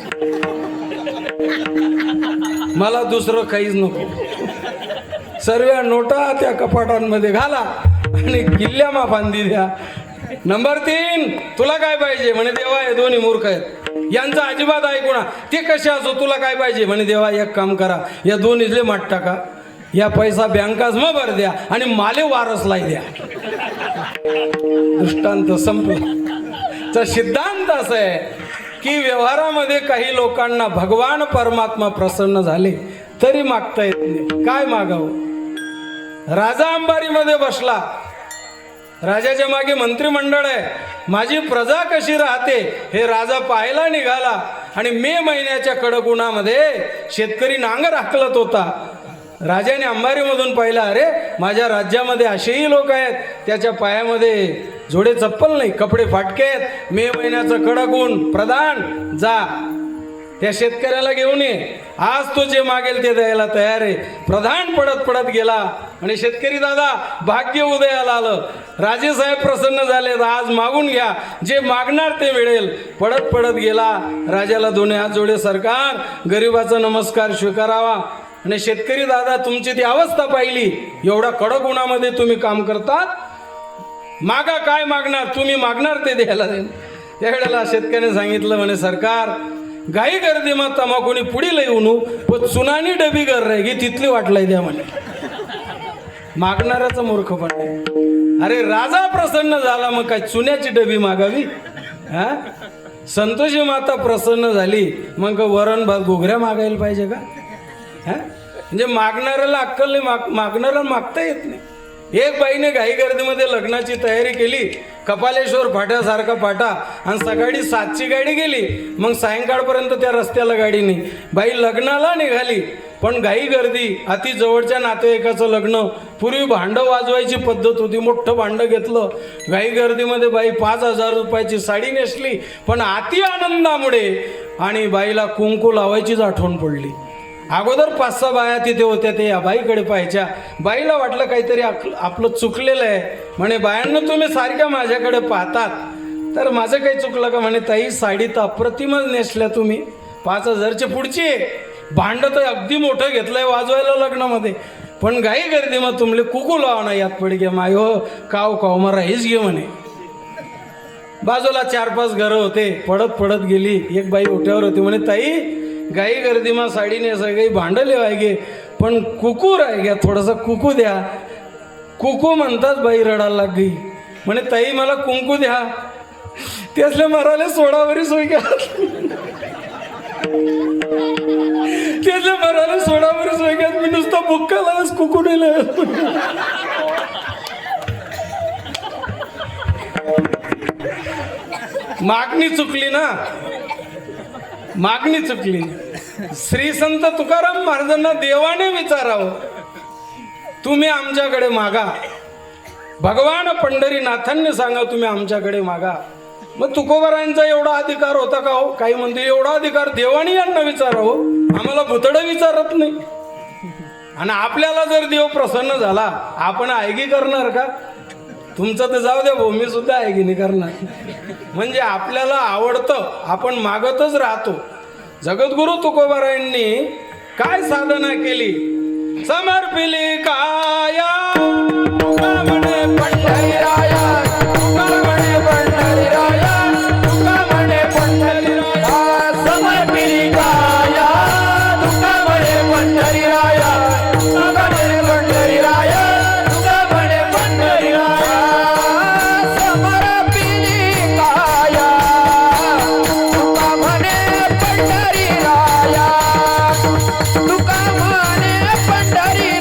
मला दुसरं काहीच नको. सर्व नोटा त्या कपाटांमध्ये घाला आणि किल्ल्या माफांदी द्या. नंबर 3 तुला काय पाहिजे. म्हणे देवा हे दोन्ही मूर्ख आहेत, यांचं अजिबात ऐकू ना, ते कसे असो, तुला काय पाहिजे. म्हणे देवा एक काम करा, या दोन्हीले माट टाका, या पैसा बँकाच मग भर द्या आणि माले वारसलाही द्या. दृष्टांत संपला. तर सिद्धांत असा आहे की व्यवहारामध्ये काही लोकांना भगवान परमात्मा प्रसन्न झाले तरी मागता येत नाही. काय मागावं? राजा अंबारीमध्ये बसला, राजाच्या मागे मंत्रिमंडळ आहे, माझी प्रजा कशी राहते हे राजा पाहायला निघाला आणि मे महिन्याच्या कडक उन्हामध्ये शेतकरी नांगर हाकलत होता. राजाने अंबारीमधून पाहिलं, अरे माझ्या राज्यामध्ये असेही लोक आहेत, त्याच्या पायामध्ये जोडे चप्पल नाही, कपडे फाटके आहेत, मे महिन्याचं कडक ऊन, प्रधान जा त्या शेतकऱ्याला घेऊन ये, आज तो जे मागेल ते द्यायला तयार आहे. प्रधान पडत पडत गेला आणि शेतकरी दादा भाग्य उदयाला आलं, राजेसाहेब प्रसन्न झाले, आज मागून घ्या, जे मागणार ते मिळेल. पडत पडत गेला, राजाला दोन्ही हात जोडे, सरकार गरिबाचा नमस्कार स्वीकारावा. आणि शेतकरी दादा तुमची ती अवस्था पाहिली, एवढा कडक उन्हामध्ये तुम्ही काम करतात, मागा काय मागणार, तुम्ही मागणार ते द्यायला देईन. त्यावेळेला शेतकऱ्याने सांगितलं, म्हणे सरकार गाई गर्दी मग तमाखुनी पुढे लई उनू पण चुनानी डबी कर रे गी तिथली वाटलाय द्या म्हणे. मागणाऱ्याचा मूर्खपण आहे. अरे राजा प्रसन्न झाला मग काय चुन्याची डबी मागावी? हा, संतोषी माता प्रसन्न झाली मग वरण भात घुगऱ्या मागायला पाहिजे का? हा, म्हणजे मागणाऱ्याला अक्कल नाही, मागणाऱ्याला मागता येत नाही. एक बाईने घाई गर्दीमध्ये लग्नाची तयारी केली, कपालेश्वर फाट्यासारखा फाटा, आणि सकाळी 7ची गाडी गेली, मग सायंकाळपर्यंत त्या रस्त्याला गाडी नाही. बाई लग्नाला निघाली पण घाई गर्दी, अति जवळच्या नातेवाईकाचं लग्न, पूर्वी भांडं वाजवायची पद्धत होती, मोठं भांडं घेतलं, घाई गर्दीमध्ये बाई 5,000 रुपयाची साडी नेसली, पण अति आनंदामुळे आणि बाईला कुंकू लावायचीच आठवण पडली. अगोदर 5-6 बाया तिथे होत्या, ते या बाईकडे पाहायच्या. बाईला वाटलं काहीतरी आपलं चुकलेलं आहे. म्हणे बायांना तुम्ही सारख्या माझ्याकडे पाहतात तर माझं काही चुकलं का? म्हणे ताई साडी तर अप्रतिमच नेसल्या तुम्ही, 5,000ची पुढची, भांड तर अगदी मोठं घेतलंय वाजवायला लग्नामध्ये, पण घाई गर्दी मग तुमले कुकू लावा ना यात पड घ्या माय हो, काव काव मग राहीच घे म्हणे. बाजूला 4-5 घरं होते, पडत पडत गेली. एक बाई ओट्यावर होती, म्हणे ताई गाई गर्दीमा साडी नेसाय काही भांडले आहे गे, पण कुकू राय घ्या, थोडासा कुकू द्या. कुकू म्हणतात बाई रडायला लागली. म्हणे ताई मला कुंकू द्या. त्यातल्या मराले सोडावरी सोय घ्या, त्यातल्या मराले सोडावरी सोय घ्या, मी नुसता बुक्का लावच कुकू नेलं. मागणी चुकली ना, मागणी चुकली. श्री संत तुकाराम महाराजांना देवाने विचारावं, तुम्ही आमच्याकडे मागा. भगवान पंढरीनाथांनी सांगा तुम्ही आमच्याकडे मागा. मग तुकोबारायांचा एवढा अधिकार होता का हो? काही म्हणते एवढा अधिकार देवाने यांना विचारावं, आम्हाला भुतडं विचारत नाही. आणि आपल्याला जर देव प्रसन्न झाला आपण आयगी करणार का? तुमचं तर जाऊ द्या भाऊ, मी सुद्धा आयगी नाही करणार. म्हणजे आपल्याला आवडतं आपण मागतच राहतो. जगद्गुरु तुकोबारायांनी काय साधना केली? समर्पिली काया तुका म्हणे पंढरीराया, तुका म्हणे पंढरीराया, तुका म्हणे पंढरीराया. समर्पिली काया तुका म्हणे पंढरीराया, तुका म्हणे पंढरीराया, तुका म्हणे पंढरीराया. समर्पिली काया तुका म्हणे पंढरीराया, तुका म्हणे पंढरीराया,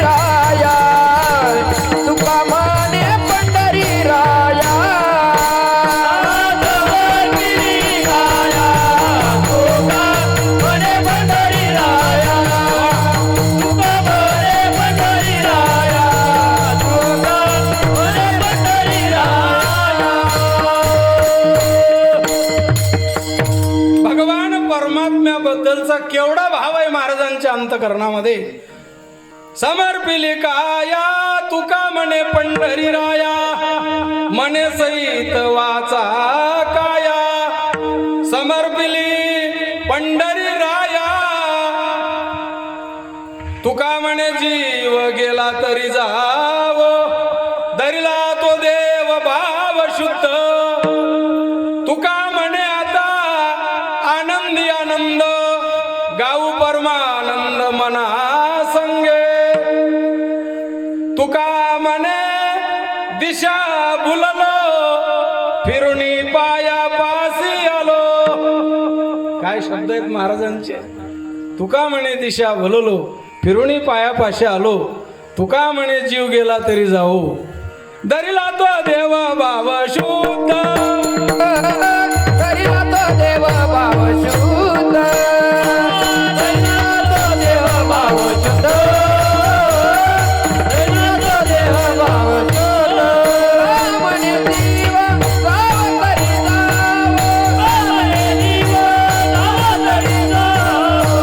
तुका म्हणे पंढरीराया. समर्पिली काया तुका म्हणे पंढरीराया, तुका म्हणे पंढरीराया, तुका म्हणे पंढरीराया. भगवान परमात्म्याबद्दलचा केवढा भाव आहे महाराजांच्या अंतकरणामध्ये. समर्पिली काया तुका म्हणे पंढरीराया, मने सहित वाचा काया. समर्पिली पंढरीराया, तुका म्हणे जीव गेला तरी जाव, धरिला तो देव भाव शुद्ध. तुका म्हणे आता आनंदी आनंद, गाऊ परमानंद मना संगे. तुका म्हणे दिशा भुललो, फिरुनी पाया पासी आलो. काय शब्द आहेत महाराजांचे. तुका म्हणे दिशा भललो, फिरुनी पायापाशी आलो. तुका म्हणे जीव गेला तरी जाऊ, दरिला तो देव भाव शुद्ध. दरिला तो देव भाव शुद्ध. दरिला तो देव भाव शुद्ध. दरिला तो देव भाव शुद्ध. म्हणे जीव गाव तरी जावो. म्हणे जीव गाव तरी जावो.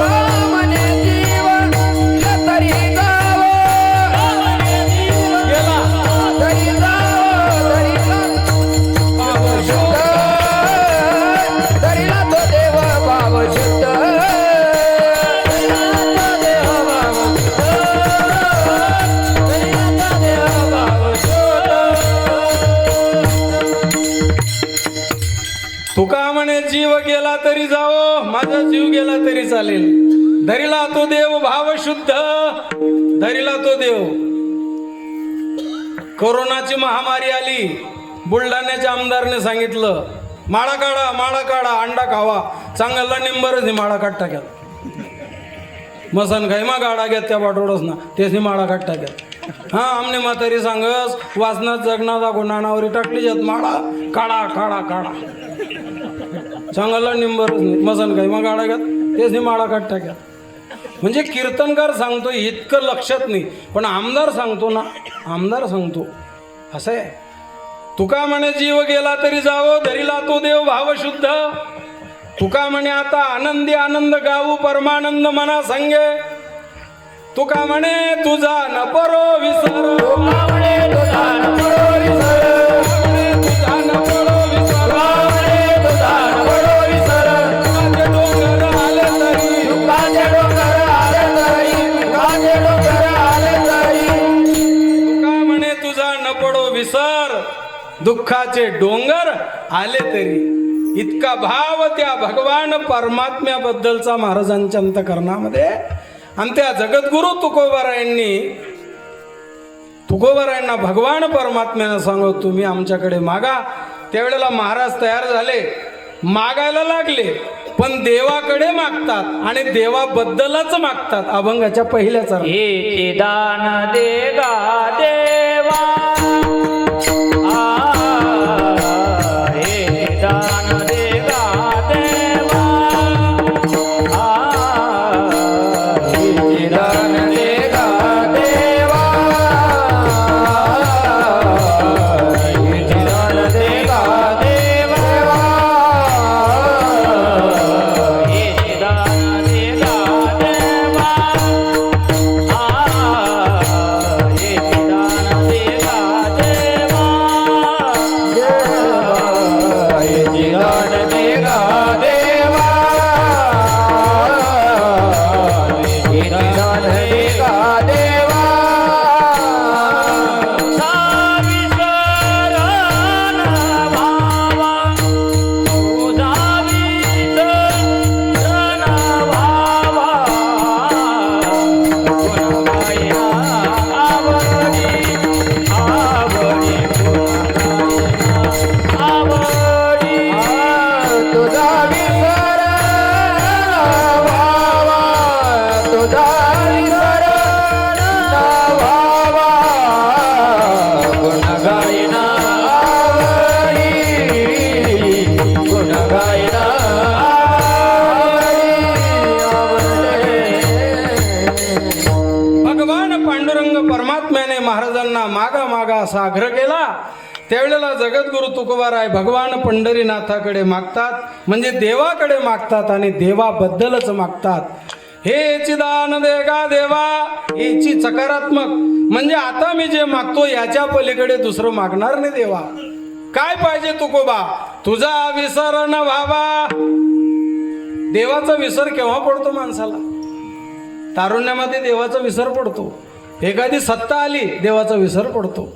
म्हणे जीव तरी जावो. गेला तरी जावो. तरी जावो. भाव शुद्ध. दरिला तो देव भाव शुद्ध. दरिला तो देव भाव शुद्ध. दरिला तो देव भाव शुद्ध. तुका म्हणे जीव गेला तरी जाओ, माझा जीव गेला तरी चालेल. धरिला तो देव भाव शुद्ध. धरिला तो देव. कोरोनाची महामारी आली. बुलढाण्याच्या आमदारने सांगितलं माळा काढा, माळा काढा, अंडा खावा. चांगला निंबरच ही माळा काढ टाक्यात. मसन खैमा गाडा घेत त्या बाटोडच ना तेच माळा काढ टाक्यात. हा आमने म्हातारी सांगस वासनात जगनाचा गुन्हानावरी टाकली जात माळा काढा काढा काढा. चांगला निंबरच नाही. मसन खैमा गाडा घेत तेच माळा काढ टाक्यात. म्हणजे कीर्तनकार सांगतो इतकं लक्षात नाही, पण आमदार सांगतो ना, आमदार सांगतो असं आहे. तुका म्हणे जीव गेला तरी जावो, धरिला तो देव भाव शुद्ध. तुका म्हणे आता आनंदी आनंद गाऊ, परमानंद मना संगे. तुका म्हणे तुझा न परो विसर. तुका म्हणे तुझा न परो विसर. तुझा न परो विसर. तुका म्हणे तुझा न परो विसर. तुकाचे डोंगर आले तरी. तुकाचे डोंगर आले तरी. तुकाचे डोंगर आले तरी. तुका म्हणे तुझा न पडो विसर. दुःखाचे डोंगर आले तरी. इतका भाव त्या भगवान परमात्म्याबद्दलचा महाराजांच्या अंतकरणामध्ये. आणि त्या जगद्गुरु तुकोबारायांना भगवान परमात्म्यानं सांगत तुम्ही आमच्याकडे मागा. त्यावेळेला महाराज तयार झाले, मागायला लागले, पण देवाकडे मागतात आणि देवाबद्दलच मागतात. अभंगाच्या पहिल्याचा हे दान दे गा देवा. हे दान दे गा देवा. हे दान दे गा देवा. हे दान दे गा देवा. हे दान दे गा देवा. परमात्म्याने महाराजांना मागा मागा असा आग्रह केला. त्यावेळेला जगद्गुरु तुकोबाराय भगवान पंढरीनाथाकडे मागतात, म्हणजे देवाकडे मागतात आणि देवाबद्दलच मागतात. हे चिदान देगा देवा, याची सकारात्मक म्हणजे आता मी जे मागतो याच्या पलीकडे दुसरं मागणार नाही देवा. काय पाहिजे तुकोबा? तुझा विसर न व्हावा. देवाचा विसर केव्हा पडतो माणसाला? तारुण्यामध्ये देवाचा विसर पडतो. एखादी सत्ता आली देवाचा विसर पडतो.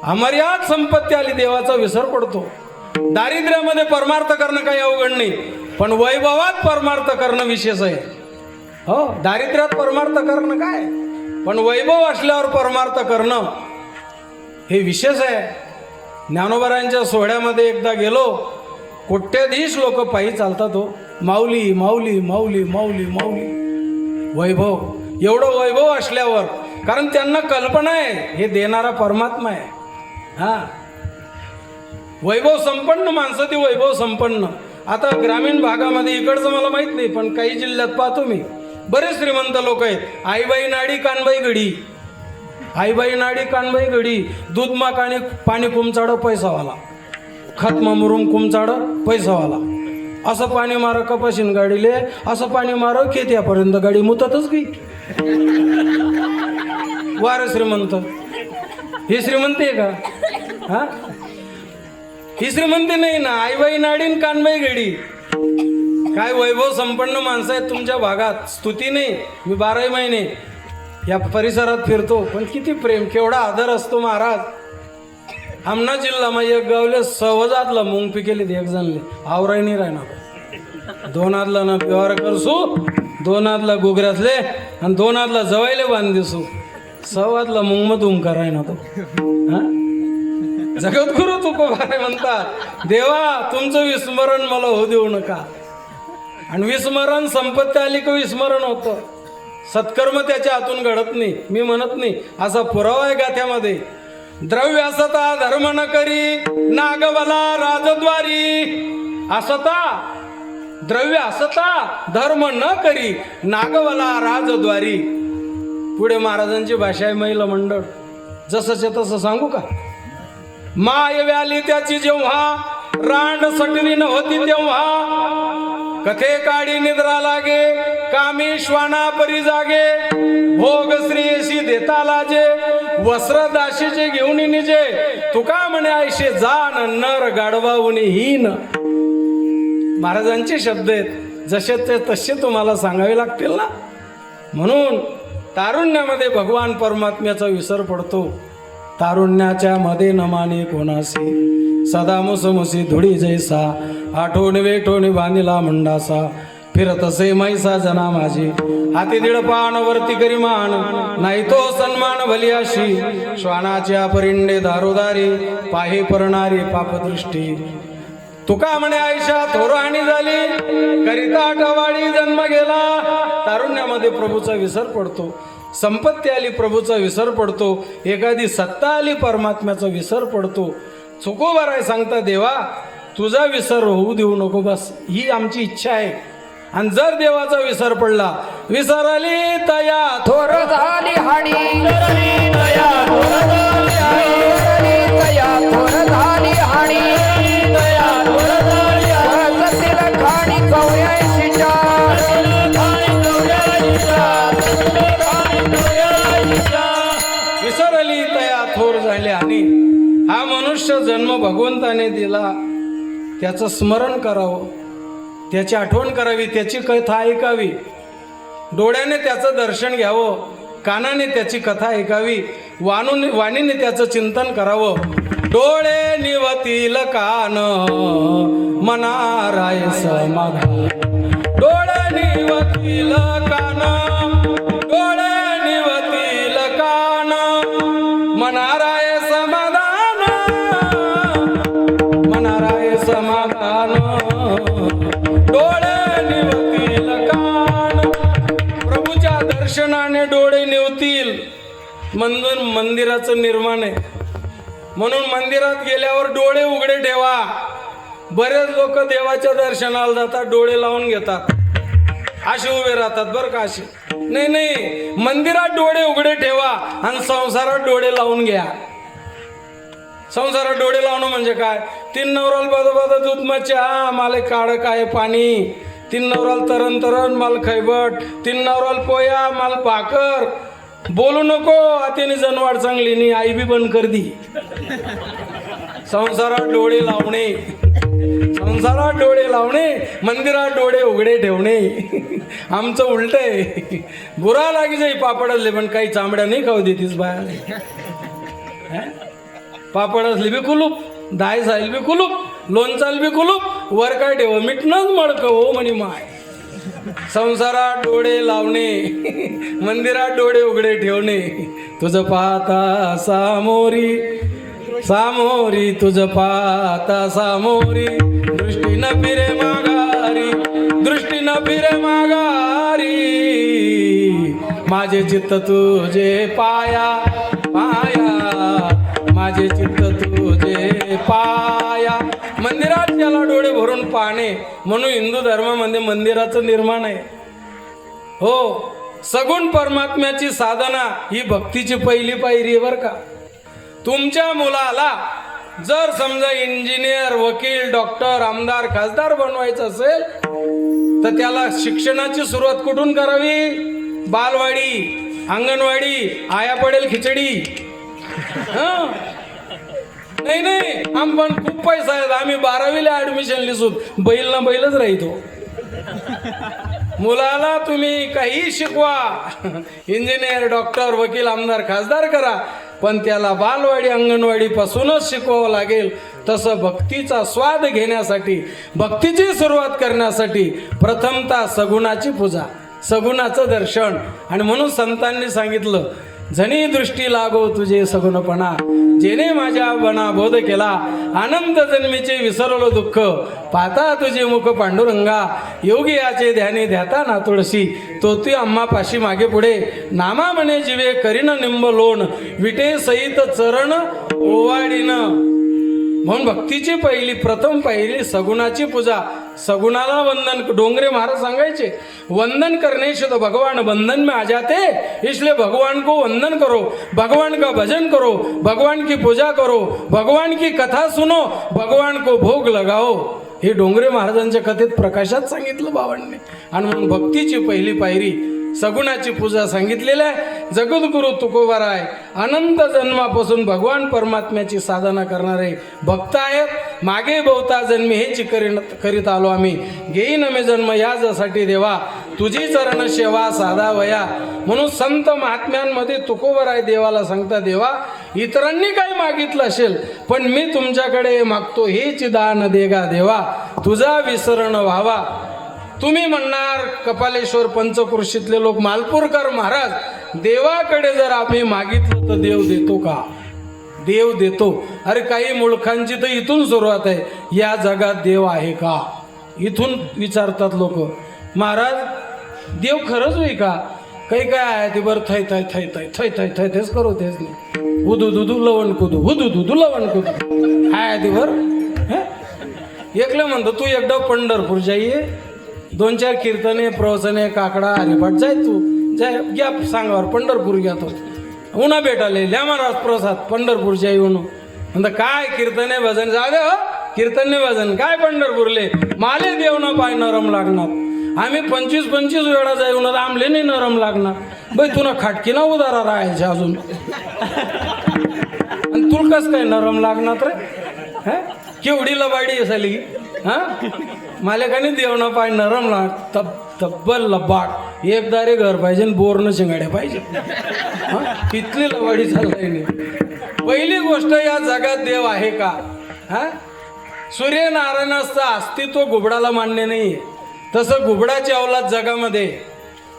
अमर्याद संपत्ती आली देवाचा विसर पडतो. दारिद्र्यामध्ये परमार्थ करणं काही अवघड नाही, पण वैभवात परमार्थ करणं विशेष आहे. हो, दारिद्र्यात परमार्थ करणं काय, पण वैभव असल्यावर परमार्थ करणं हे विशेष आहे. ज्ञानोबारायांच्या सोहळ्यामध्ये एकदा गेलो, कोट्याधीश लोक पायी चालतात हो. माऊली माऊली माऊली माऊली माऊली, वैभव, एवढं वैभव असल्यावर, कारण त्यांना कल्पना आहे हे देणारा परमात्मा आहे. हां, वैभव संपन्न माणसं ती वैभव संपन्न. आता ग्रामीण भागामध्ये इकडचं मला माहीत नाही, पण काही जिल्ह्यात पाहतो मी बरेच श्रीमंत लोक आहेत. आईबाई नाडी कानबाई घडी, आईबाई नाडी कानबाई घडी, दूध मा पाणी कुमचाड पैसावाला, खतमा मुरुम कुमचाड पैसावाला. असं पाणी मार कपाशीन गाडीले, असं पाणी मार खेत्यापर्यंत गाडी मुततच की. वार श्रीमंत, ही श्रीमंती आहे का? हा, ही श्रीमंती नाही ना. आईबाई नाडीन कानबाई घडी, काय वैभव संपन्न माणसं आहेत तुमच्या भागात. स्तुती नाही, मी 12 महिने या परिसरात फिरतो, पण किती प्रेम, केवढा आदर असतो महाराज. आमना जिल्हा एक गावले सहजातला मुंग पिकेले एक जणले आवराय नाही राहणार. 2 हातला ना व्यवहार करसू, 2 हातला गुगऱ्यातले आणि 2 हातला जवायले बांध दिसू, 6 हातला मुंग मग तुम कराय ना तो. हा, जगद्गुरु तुकोबारे म्हणतात, देवा तुमचं विस्मरण मला होऊ देऊ नका. आणि विस्मरण संपत्ती आली की विस्मरण होतं. सत्कर्म त्याच्या हातून घडत नाही, मी म्हणत नाही. असा पुरावा आहे गाथ्यामध्ये. द्रव्य असता धर्म न करी, नागवला राजद्वारी. असता द्रव्य असता धर्म न करी, नागवला राजद्वारी. पुढे महाराजांची भाषा आहे महिला मंडळ. जसंच्या तसं सांगू का? माय व्याली त्याची जेव्हा, रांड सटवी नव्हती तेव्हा. कथे काढी निद्रा लागे, कामी श्वाना परी जागे. भोग श्रेयसी देता लाजे, वस्त्र दाशीचे घेऊन निजे. तुका म्हणे आयशे जाण, नर गाढवाहून हीन. महाराजांचे शब्द आहेत, जसे ते तसे तुम्हाला सांगावे लागतील ना. म्हणून तारुण्यामध्ये भगवान परमात्म्याचा विसर पडतो. तारुण्याच्या मध्ये न माने कोणासी, सदा मुसमुसी धुळी जैसा. आठवण वेठवणी बांधिला मंडासा, फिरत असे मैसा जना माझी. हाती दीड पान वरती करीमान, नाही तो सन्मान भली अशी. श्वानाच्या परिंडे दारोदारी, पाहे परणारी पापदृष्टी. तुका म्हणे आयशा थोराणी झाली, करिता टवाळी जन्म गेला. तारुण्यामध्ये प्रभूचा विसर पडतो. संपत्ती आली प्रभूचा विसर पडतो. एखादी सत्ता आली परमात्म्याचा विसर पडतो. चुकोबाराय सांगता, देवा तुझा विसर होऊ देऊ नको, बस ही आमची इच्छा आहे. आणि जर देवाचा विसर पडला, विसरली तया थोर झाली हाडी, तया थोर झाली हाडी, तया थोर झाली हाडी, तया थोर झाली हाडी. कसेल खाणी कवयाशीच्या, विसरली तया थोर झाले. आणि हा मनुष्य जन्म भगवंताने दिला, त्याचं स्मरण करावं, त्याची आठवण करावी, त्याची कथा ऐकावी. डोळ्याने त्याचं दर्शन घ्यावं, कानाने त्याची कथा ऐकावी, वाणीने त्याचं चिंतन करावं. डोळे निवतील कान, मना राय समाधान. डोळे निवतील कान, डोळे निवतील कान, मना राय समाधान, मना राय समाधान. डोळे निवतील कान, प्रभूच्या दर्शनाने डोळे निवतील. म्हणून मंदिराचं निर्माण आहे. म्हणून मंदिरात गेल्यावर डोळे उघडे ठेवा. बरेच लोक देवाच्या दर्शनाला जातात, डोळे लावून घेतात, असे उभे राहतात बरं का. असे नाही नाही, मंदिरात डोळे उघडे ठेवा आणि संसारात डोळे लावून घ्या. संसारात डोळे लावणं म्हणजे काय? 3 नवराल बदबद दूध मच्छा, माले काळ काय पाणी. 3 नवराल तरण तरण, माल खैबट. 3 नवराल पोया, माल भाकर. बोलू नको आतेने जनवाड चांगली नाही, आई बी बंद कर दी. संसारात डोळे लावणे, संसारात डोळे लावणे, मंदिरात डोळे उघडे ठेवणे. आमचं उलट आहे. बुरा लागी जाई पापड असले, पण काही चांबड्या नाही खाऊ देतीस बाया. पापड असले बी कुलूप, दाय जाईल बी कुलूप, लोणचाल बी कुलूप, वर काय ठेव मिटणंच मडक हो म्हणे माय. संसारात डोळे लावणे, मंदिरात डोळे उघडे ठेवणे. तुझं पाहता सामोरी सामोरी तुझ पाता सामोरी दृष्टी न फिरे माघारी दृष्टी न फिरे माघारी माझे चित्त तुझे पाया पाया माझे चित्त तुझे पाया. मंदिरात त्याला डोळे भरून पाहणे म्हणून हिंदू धर्मामध्ये मंदिराचं निर्माण आहे. हो, सगुण परमात्म्याची साधना ही भक्तीची पहिली पायरी आहे बरं का. तुमच्या मुलाला जर समजा इंजिनियर वकील डॉक्टर आमदार खासदार बनवायचं असेल तर त्याला शिक्षणाची सुरुवात कुठून करावी? बालवाडी अंगणवाडी आया पडेल खिचडी. हं? नाही नाही, आपण खूप पैसा आहे आम्ही 12वीला ऍडमिशन लिसून बैल ना बैलच राहतो. मुलाला तुम्ही काही शिकवा इंजिनियर डॉक्टर वकील आमदार खासदार करा पण त्याला बालवाडी अंगणवाडी पासूनच शिकवावं लागेल. तसं भक्तीचा स्वाद घेण्यासाठी भक्तीची सुरुवात करण्यासाठी प्रथमतः सगुणाची पूजा सगुणाचं दर्शन. आणि म्हणून संतांनी सांगितलं जनी दृष्टी लागो तुझे सगुणपणा जेने माझ्या बना बोध केला अनंत जन्मीचे विसरलो दुःख पाता तुझे मुख पांडुरंगा योगी याचे ध्यानी ध्याता ना तुळशी तो ती आम्हा पाशी मागे पुढे नामा म्हणे जीवे करीन निंब लोण विटे सहित चरण ओवाडीन. म्हणून भक्तीची पहिली प्रथम पायरी सगुणाची पूजा. सगुणाला वंदन डोंगरे महाराज सांगायचे वंदन करने से तो भगवान बंधन में आ जाते इसलिए भगवान को वंदन करो भगवान का भजन करो भगवान की पूजा करो भगवान की कथा सुनो भगवान को भोग लगाओ. हे डोंगरे महाराजांच्या कथेत प्रकाशात सांगितलं बाबांनी. आणि म्हणून भक्तीची पहिली पायरी सगुणाची पूजा सांगितलेली आहे. जगद्गुरु तुकोबाराय अनंत जन्मापासून भगवान परमात्म्याची साधना करणारे भक्त आहेत. मागे बहुता जन्मी हेच करीत आलो आम्ही घेईन मी जन्म यासाठी देवा तुझी चरण सेवा साधा वया. म्हणून संत महात्म्यांमध्ये तुकोबाराय देवाला सांगता देवा इतरांनी काही मागितलं असेल पण मी तुमच्याकडे मागतो हेच दान देगा देवा तुझा विसरण व्हावा. तुम्ही म्हणणार कपालेश्वर पंचकृषीतले लोक मालपूरकर महाराज देवाकडे जर आम्ही मागितलं तर देव देतो का? देव देतो. अरे काही मूर्खांची तर इथून सुरुवात आहे या जगात देव आहे का इथून विचारतात लोक. महाराज देव खरंच होई का? काही काय आहे ते बरं थै थै थै थै थै थै थै तेच करू तेच नाही उदू दुदू लवण कुदू हुदू दुदू लवण कुदू हाय ते बरं. एकलं म्हणतो तू एकदा पंढरपूर जाईये 2-4 कीर्तने प्रवचने काकडा हरिपाठ जाय तू जाय घ्या सांगावर पंढरपूर घ्या तो उन्हा भेटाले ल्या महाराज प्रसाद पंढरपूर जाई म्हणून म्हणतं काय कीर्तने भजन जा दे हो कीर्तने भजन काय पंढरपूरले माले देव न पाय नरम लागणार. आम्ही 25 वेळा जाऊ ना आमले नाही नरम लागणार. बाई तुला खाटकी ना उदारा राहायचे अजून आणि तुला कस काय नरम लागणार रे? केवढी लबाडी असाली हा मालकाने देवना पाय नरम लाग तब्बल लबाड एकदारे घर पाहिजे बोरनं शिंगाड्या पाहिजे. कितली लबाडी चाललाय नाही. पहिली गोष्ट या जगात देव आहे का? सूर्यनारायणाचं अस्तित्व घुबडाला मान्य नाही. तसं घुबडाची अवलाद जगामध्ये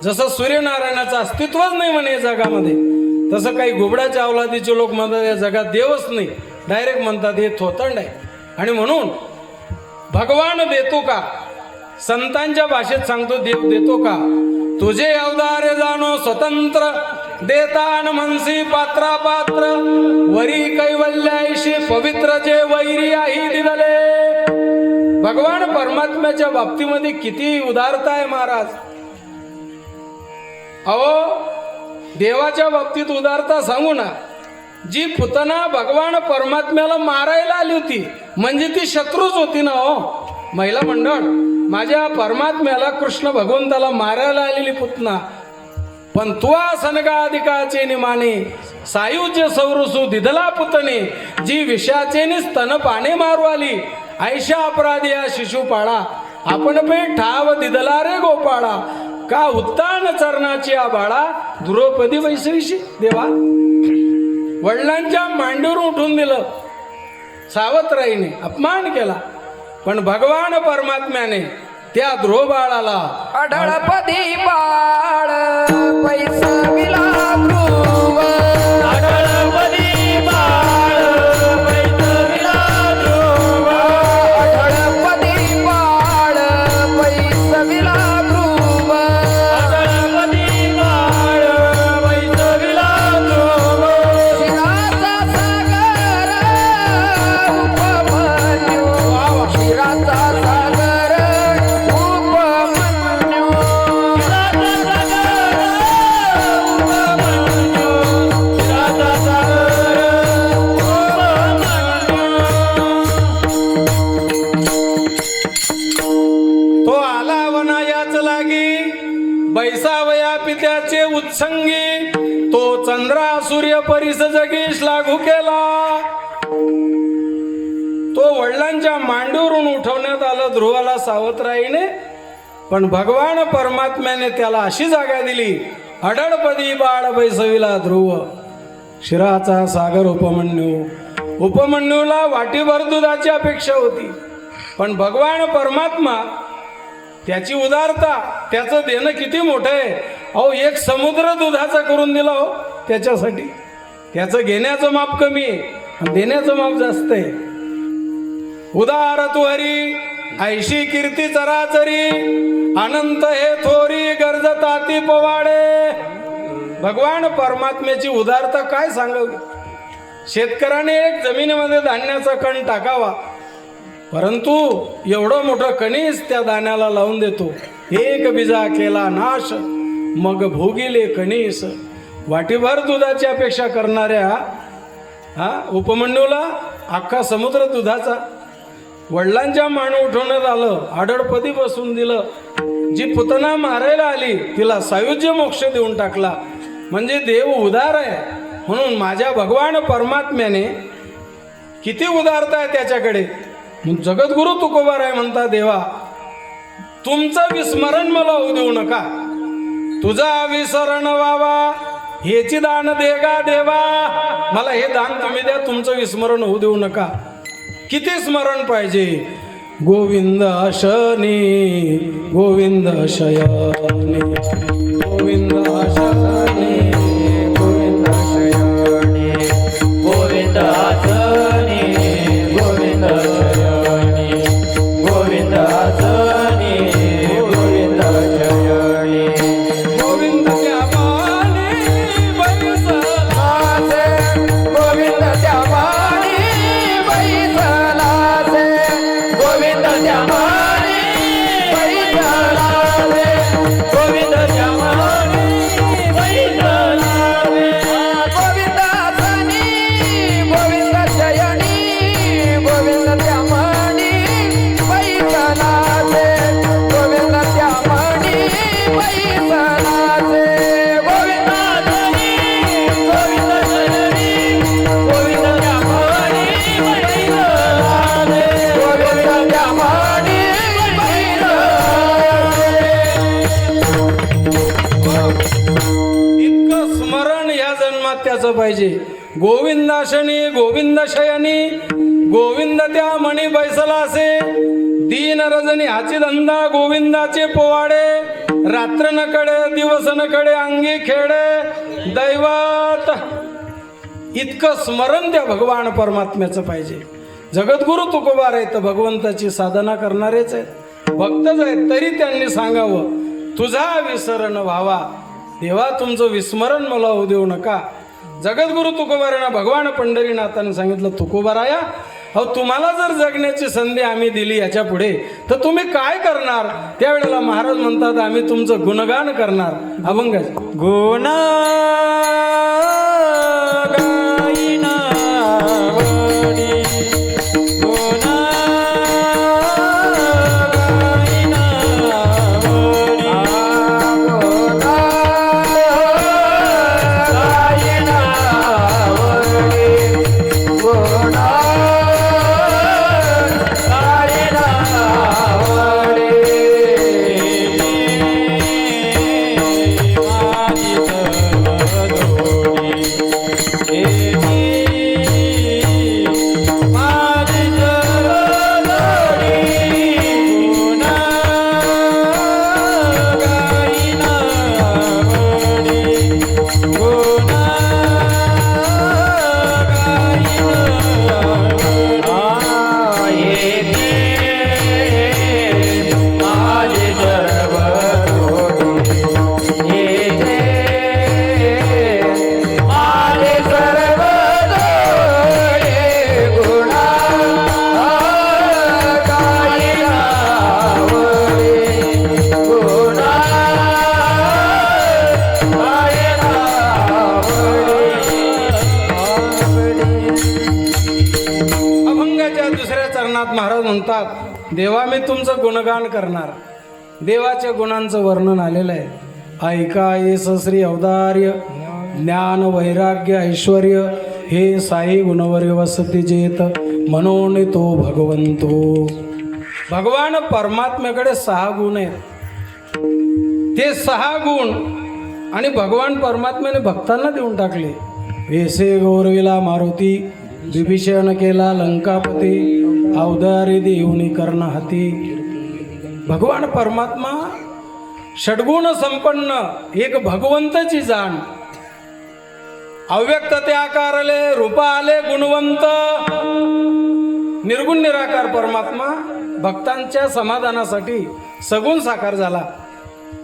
जसं सूर्यनारायणाचं अस्तित्वच नाही म्हणे जगामध्ये तसं काही घुबडाच्या अवलादीचे लोक म्हणतात या जगात देवच नाही. डायरेक्ट म्हणतात हे थोतंड आहे. आणि म्हणून भगवान देतो का? संतांच्या भाषेत सांगतो देव देतो का? तुझे अवतारे जाणो स्वतंत्र देतान मनसी पात्रा पात्र वरी कैवल्याशी पवित्र जे वैरी आहे दिदले. भगवान परमात्म्याच्या बाबतीमध्ये किती उदारता आहे महाराज. अहो देवाच्या बाबतीत उदारता सांगू ना. जी पुतना भगवान परमात्म्याला मारायला आली होती म्हणजे ती शत्रूच होती ना. हो महिला मंडळ माझ्या परमात्म्याला कृष्ण भगवंताला मारायला आलेली पुतना पण तुआ सनगाधिकाचे निमाने सायुज्य सौरसू दिदला पुतने जी विषाचे स्तन पाने मारू आली ऐशा अपराधी या शिशुपाळा आपण पे ठाव दिदला रे गोपाळा का उत्तान चरणाची आबाळा द्रौपदी वैश्रीशी. देवा वडिलांच्या मांडीवर उठून दिलं सावत्राईने अपमान केला पण भगवान परमात्म्याने त्या ध्रुवबाळाला अढळपदी बाळ पैसा विला ध्रुव अढळपदी बाळ चंद्रा सूर्य परिस जगीस लागू केला. तो वडिलांच्या मांडीवरून उठवण्यात आलं ध्रुवाला सावत्राईने, पण भगवान परमात्म्याने त्याला अशी जागा दिली, अडळपदी बाळ बैसविला ध्रुव. शिराचा सागर उपमन्यूला वाटीभर दुधाची अपेक्षा होती, पण भगवान परमात्मा त्याची उदारता, त्याचं देणं किती मोठं आहे. अहो, एक समुद्र दुधाचा करून दिला हो त्याच्यासाठी. त्याचं घेण्याचं माप कमी आहे आणि देण्याचं माप जास्त आहे. उदार तू हरी ऐशी कीर्ती चराचरी, अनंत हे थोरी गर्ज ताती पवाडे. भगवान परमात्म्याची उदारता काय सांगावी. शेतकऱ्याने एक जमिनीमध्ये धान्याचा कण टाकावा, परंतु एवढं मोठं कणीस त्या दाण्याला लावून देतो. एक बीजा केला नाश मग भोगिले कणीस. वाटीभर दुधाची अपेक्षा करणाऱ्या उपमन्यूला अख्खा समुद्र दुधाचा. वडिलांच्या मान उठवण्यात आलं, आडळपदी बसून दिलं. जी पुतना मारायला आली तिला सायुज्य मोक्ष देऊन टाकला. म्हणजे देव उदार आहे. म्हणून माझ्या भगवान परमात्म्याने किती उदारता आहे त्याच्याकडे. जगद्गुरु तुकोबाराय म्हणता, देवा तुमचं विस्मरण मला होऊ देऊ नका. तुझा विसरण व्हावा हेची दान देगा देवा. मला हे दान तुम्ही द्या, तुमचं विस्मरण होऊ देऊ नका. किती स्मरण पाहिजे. गोविंद शनी गोविंद शयनी गोविंद शनी गोविंद शयनी गोविंद शनी गोविंद शयनी गोविंद शनी गोविंद शयनी गोविंद श्यामाने बैसलासे गोविंद श्यामाने बैसलासे गोविंद श्यामाने बैसलासे गोविंद श्यामाने बैसलासे गोविंद शनी गोविंद शयनी गोविंद श्यामाने बैसलासे गोविंद श्यामाने बैसलासे गोविंद शनी गोविंद शयनी गोविंद श्यामाने बैसलासे गोविंद श्यामाने इतकं स्मरण या जन्मात त्याचं पाहिजे. गोविंदाशनी गोविंद शयनी गोविंद त्या मणी बैसलासे. दीन रजनी हाची धंदा गोविंदाचे पोवाडे. रात्र न कळे दिवस न कळे अंगी खेळे दैवत. इतकं स्मरण त्या भगवान परमात्म्याचं पाहिजे. जगद्गुरु तुकोबार आहेत, भगवंताची साधना करणारेच आहेत, भक्तच आहेत, तरी त्यांनी सांगावं तुझा विसरण व्हावा. देवा तुमचं विस्मरण मला होऊ देऊ नका. जगद्गुरु तुकोबारांना भगवान पंढरीनाथाने सांगितलं, तुकोबाराया अहो तुम्हाला जर जगण्याची संधी आम्ही दिली याच्या पुढे तर तुम्ही काय करणार. त्यावेळेला महाराज म्हणतात, आम्ही तुमचं गुणगान करणार. अभंग गुण गाईना वडी, गुण गाईना वडी, गुण गाईना वडी, गुण गाईना वडी. महाराज म्हणतात, देवा मी तुमचं गुणगान करणार. देवाच्या गुणांचं वर्णन आलेलं आहे. ऐका येस श्री औदार्य ज्ञान वैराग्य ऐश्वर्य हे साई गुणवर्य वसती जेत म्हणून तो भगवंतो. भगवान परमात्म्याकडे 6 गुण आहेत. ते 6 गुण आणि भगवान परमात्म्याने भक्तांना देऊन टाकले. वेसे गौरविला मारुती, विभीषण केला लंकापती, अवधारी देऊनी कर्ण हाती. भगवान परमात्मा षड्गुण संपन्न, एक भगवंताची जाण. अव्यक्त ते आकारले, रूपा आले गुणवंत. निर्गुण निराकार परमात्मा भक्तांच्या समाधानासाठी सगुण साकार झाला.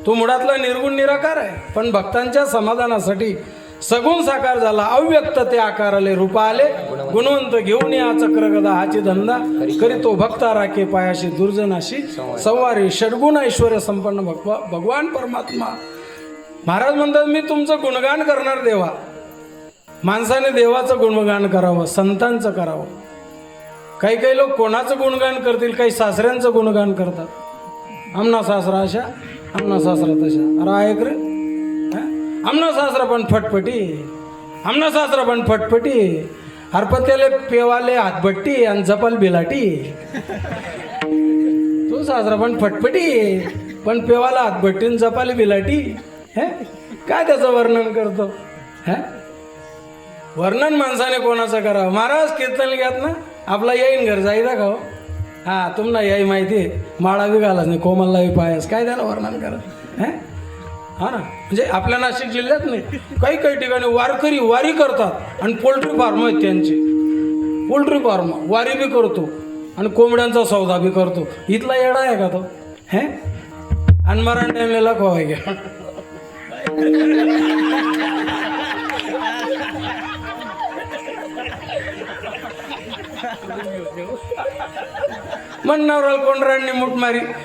तो मुळातला निर्गुण निराकार आहे, पण भक्तांच्या समाधानासाठी सगुण साकार झाला. अव्यक्त ते आकारले, रूपा आले गुणवंत. घेऊन या चक्र गदा हाची धंदा, करीतो भक्ता राखे पायाशी दुर्जनाशी संवारी. षड्गुण ऐश्वर्य संपन्न भगवान परमात्मा. महाराज म्हणतात मी तुमचं गुणगान करणार देवा. माणसाने देवाचं गुणगान करावं, संतांचं करावं. काही काही लोक कोणाचं गुणगान करतील, काही सासऱ्यांचं गुणगान करतात. आमना सासरा अशा, आमना सासरा तशा. अरे ऐक रे, आमना सासरा पण फटफटी, आमना सासरा पण फटफटी. हरपत्याले पेवाले हातभट्टी आणि जपाल बिलाटी. तो सासरा पण फटफटी, पण पेवाला हातभट्टी आणि जपाल बिलाटी. हे काय त्याचं वर्णन करतो? वर्णन माणसाने कोणाचं करावं? महाराज कीर्तन घ्यात ना, आपला येईन घर जाईदा का हो? हां, तुम्हाला याही माहिती आहे, माळा बी घालाच नाही, कोमललाही पायास. काय त्याला वर्णन करत? हा ना, म्हणजे आपल्या नाशिक जिल्ह्यात नाही, काही काही ठिकाणी वारकरी वारी करतात आणि पोल्ट्री फार्म आहेत त्यांचे. पोल्ट्री फार्म वारी बी करतो आणि कोंबड्यांचा सौदा बी करतो. इथला येडा आहे का तो? हे आणि मरण टाइमला खवाय घ्या. मन्नावराल कोंडरांनी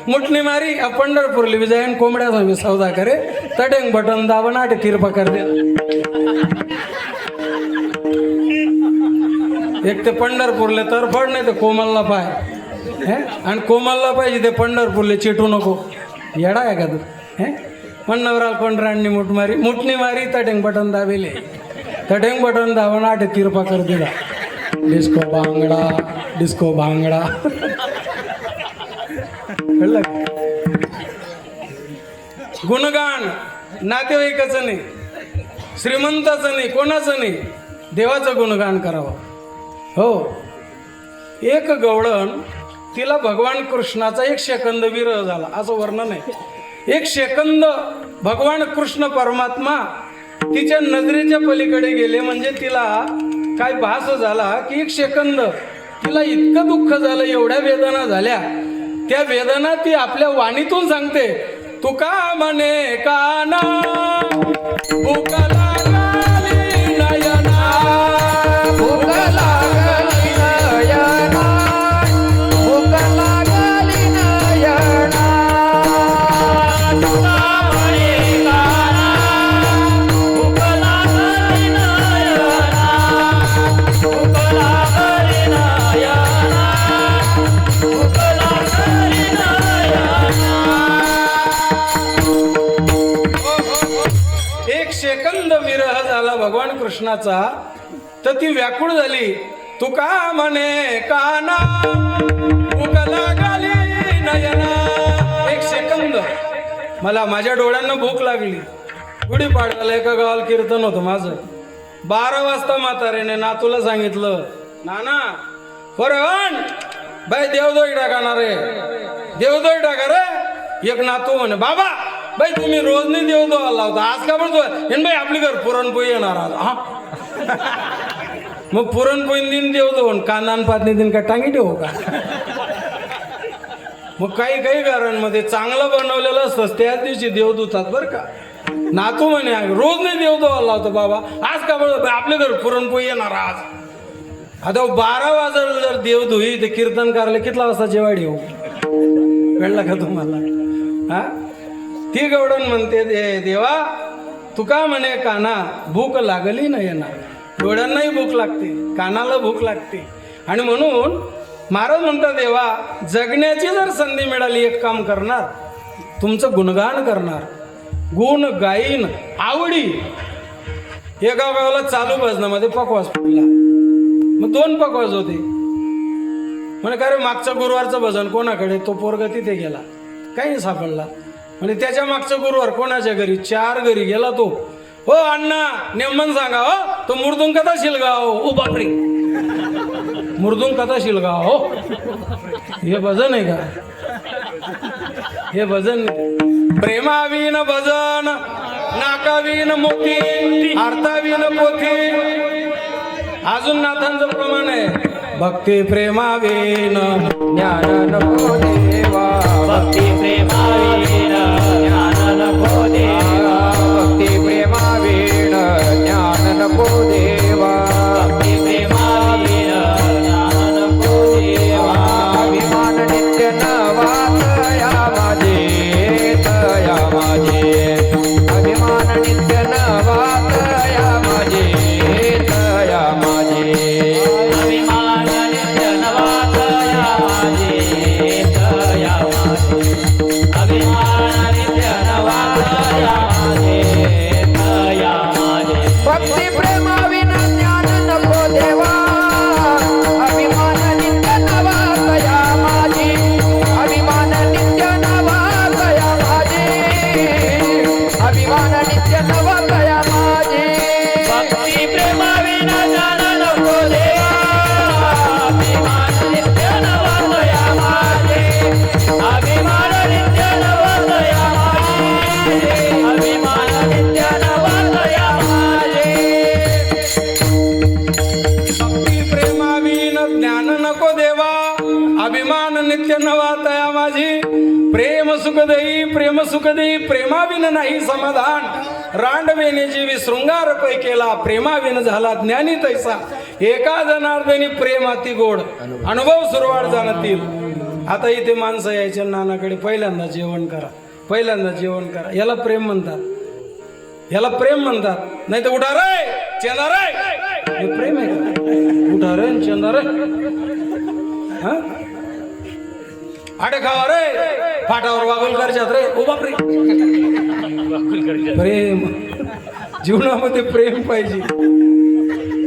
मुठनी मारी पंढरपूरली बी जाईन कोंबड्याचा बी सौदा करे. तटेंग बटन दाबन आठ किरपा कर दे. एक ते पंढरपूरले तरफड, नाही तर कोमलला पाय. आणि कोमलला पाहिजे ते पंढरपूरले चिटू नको. येडा आहे का तू? मन्नावराल कोंडरांनी मुठनी मारी तटेंग बटन दाबेले. तटेंग बटन दाबन आठ किरपा कर दिला. Disco bhangra, disco bhangra. गुणगान नातेवाईकाचं नाही, श्रीमंताचं नाही, कोणाचं नाही, देवाचं गुणगान करावं. हो, एक गवळण, तिला भगवान कृष्णाचा 1 सेकंद विरह झाला असं वर्णन आहे. 1 सेकंद भगवान कृष्ण परमात्मा तिच्या नजरेच्या पलीकडे गेले. म्हणजे तिला काय भास झाला की 1 सेकंद तिला इतकं दुःख झालं, एवढ्या वेदना झाल्या. त्या वेदना ती आपल्या वाणीतून सांगते. तुका म्हणे काना भूक लागली नयना, भूक लागली नयना, भूक लागली नयना. तुका म्हणे काना भूक लागली नयना, भूक लागली नयना, भूक लागली नयना. 1 सेकंद विरह झाला भगवान कृष्णाचा, तर ती व्याकुळ झाली. तुका म्हणे काना भूक लागली नयना. 1 सेकंद मला माझ्या डोळ्यांना भूक लागली. गुढीपाडव्याला एका गावाला कीर्तन होतं माझं. 12 वाजता म्हातारेने नातूला सांगितलं, नाना फरवण बाई देवदोई टाकणार रे, देवदोई टाका रे. एक नातू म्हणे, बाबा बाई तुम्ही रोज नाही देवदो आला होता, आज का म्हणतो हे बाई आपली घर पुरणपोळी येणार आज. हा मग पुरणपोळी दिन देवदो कांदान पातनी दिन का टांगी ठेवू का? मग काही काही घरांमध्ये चांगलं बनवलेलं असतं, त्याच दिवशी देवदूतात बरं का. नातू म्हणे रोज नाही देवदो आला होता बाबा, आज का म्हणतो आपल्या घर पुरणपोळी येणार आज. आता 12 वाजता जर देवधुई ते कीर्तन करायला कितला वाजता जेवाय येऊ? कळलं का तुम्हाला? हा, ती गवडण म्हणते देवा तुका म्हणे काना भूक लागली नयना. डोळ्यांनाही भूक लागते, कानाला भूक लागते. आणि म्हणून महाराज म्हणतात देवा जगण्याची जर संधी मिळाली, एक काम करणार, तुमचं गुणगान करणार. गुण गाईन आवडी. एका गावाला चालू भजनामध्ये पकवास पडला, मग 2 पकवास होते. म्हणे का रे मागचं गुरुवारचं भजन कोणाकडे? तो पोरगा तिथे गेला, काही नाही सापडला. म्हणजे त्याच्या मागचं गुरुवार कोणाच्या घरी? 4 घरी गेला तो. हो अण्णा नेमन सांगा, हो तो मुर्दुंग कथा शिलगाव. ओ बापरे, मुर्दुंग कथा शिलगाव. हो हे भजन आहे का? हे भजन प्रेमावीन भजन, नाकावीन मोती, अर्थावीन पोथी. अजून नाथांचं प्रमाण आहे, भक्ती प्रेमावीन ज्ञान नको देवा. भक्ती प्रेमावीण ज्ञान नको देवा. भक्ती प्रेमावीण ज्ञान नको देवा. भक्ती प्रेमावीण ज्ञान नको देवा. अभिमान नित्य नवा तया माझे, तया माझे. अभिमान नित्य नवा तया माझे, तया माझे. अभिमान नित्य नवा तया माझे, तया माझे. अभिमान नित्य नवा तया माझे, तया माझे. भक्ती प्रेमाविना ज्ञान नको देवा. अभिमान नित्य नवा तया माझे. अभिमान नित्य नवा तया माझे. अभिमान नित्य नवा तया माझे. भक्ती प्रेमाविना ज्ञान नको देवा. अभिमान नित्य नवा तया माझे. अभिमान नित्य नवा तया माझे. अभिमान नित्य नवा तया माझे. भक्ती प्रेमावीन ज्ञान नको देवा. अभिमान नित्य नवा तया माझी. प्रेम सुख देई, प्रेम सुख देई, प्रेमाविन नाही समाधान. रांडवेने जीवी शृंगार पै केला, प्रेमाविन झाला ज्ञानी तैसा. एका जनार्दनी प्रेम अति गोड, अनुभव सुरवाड जाणतील. आता इथे माणसं यायच्या नानाकडे, पहिल्यांदा जेवण करा, पहिल्यांदा जेवण करा. याला प्रेम म्हणतात, याला प्रेम म्हणतात. नाही तर उठा रे चेंदा रे, हे प्रेम आहे का? उठा रे चेंदा रे, हा आडे खावा रे, फाटावर वागुल करच्यात रे. ओ बापरे, प्रेम, जीवनामध्ये प्रेम पाहिजे.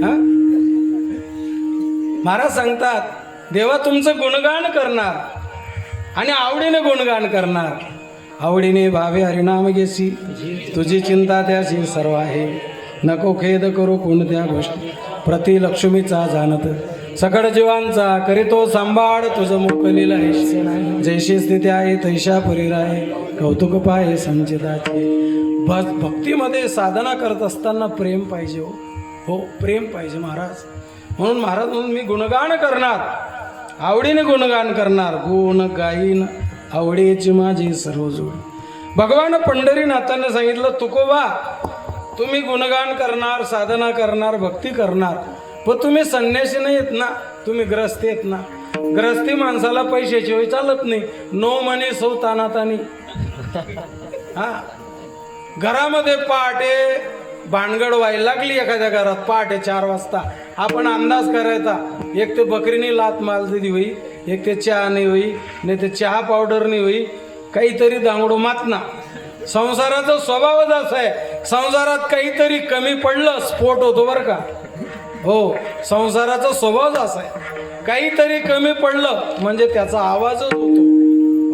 हा महाराज सांगतात, देवा तुमचं गुणगान करणार आणि आवडीने गुणगान करणार. आवडीने भावे हरिनाम घेसी, तुझी चिंता त्याची सर्व आहे. नको खेद करू कोणत्या गोष्टी, प्रति लक्ष्मीचा जाणत. सकळ जीवांचा करीतो सांभाळ, तुझं मोकलीला आहे. जैशी स्थिती आहे तैशा परी आहे, कौतुक पाहे संचिताचे. बस भक्तीमध्ये साधना करत असताना प्रेम पाहिजे. हो प्रेम पाहिजे महाराज. म्हणून महाराज म्हणून मी गुणगान करणार, आवडीने गुणगान करणार. गुण गाईन आवडीची माझी सर्व जोड. भगवान पंढरीनाथाने सांगितलं, तुकोबा तुम्ही गुणगान करणार, साधना करणार, भक्ती करणार, पण तुम्ही संन्यासी नाही आहेत ना, तुम्ही ग्रस्ती आहेत ना. ग्रस्ती माणसाला पैशाची होई चालत नाही. नो मनी सौ तानातानी. हा घरामध्ये पहाटे भानगड व्हायला लागली, एखाद्या घरात पहाटे 4 वाजता आपण अंदाज करायचा, एक ते बकरीने लात मारली होई, एक ते चहा नाही होई, नाही ते चहा पावडर नाही होई, काहीतरी दांगडो मातना. संसाराचा स्वभावच असा आहे, संसारात काहीतरी कमी पडलं स्फोट होतो बरं का. हो संसाराचा स्वभावच असा आहे, काहीतरी कमी पडलं म्हणजे त्याचा आवाजच होतो.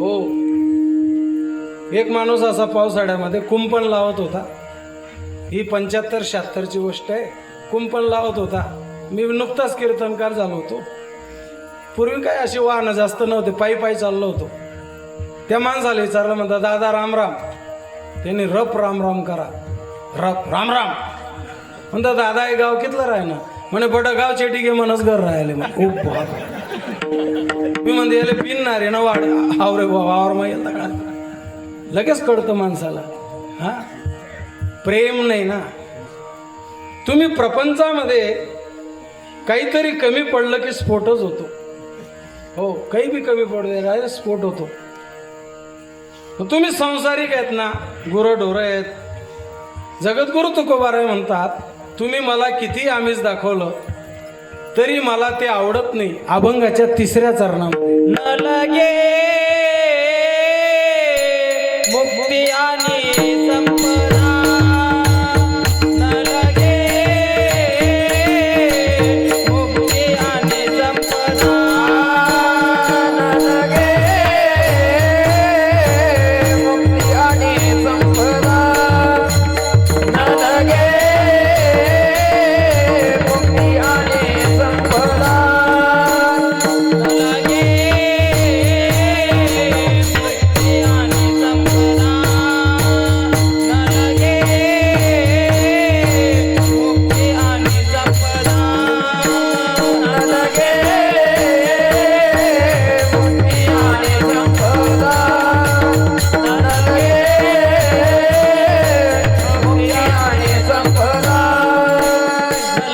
हो एक माणूस असा पावसाळ्यामध्ये कुंपण लावत होता. ही 75-76ची गोष्ट आहे. कुंपण लावत होता. मी नुकताच कीर्तनकार झालो होतो. पूर्वी काय अशी वाहनं जास्त नव्हते, पायी पायी चाललो होतो. त्या माणसाला विचारलं, म्हणता दादा राम राम. त्यांनी रप राम राम करा, रप राम राम. म्हणता दादा हे गाव कितलं राहिना? म्हणे बडं गाव चेटी मनच घर राहिले. मग खूप मी म्हणते याला पिनणार आहे ना वाढ आवरे वावर मग येता का. लगेच कळतं माणसाला. हा प्रेम नाही ना. तुम्ही प्रपंचामध्ये काहीतरी कमी पडलं की स्फोटच होतो. हो काही बी कमी पडले स्फोट होतो. तुम्ही संसारिक आहेत ना, गुरंढोरं आहेत. जगद्गुरु तुकोबाराय म्हणतात, तुम्ही मला किती आमिष दाखवलं तरी मला ते आवडत नाही. अभंगाच्या 3ऱ्या चरणामध्ये न लगे मुक्ती आणि संपदा. न लगे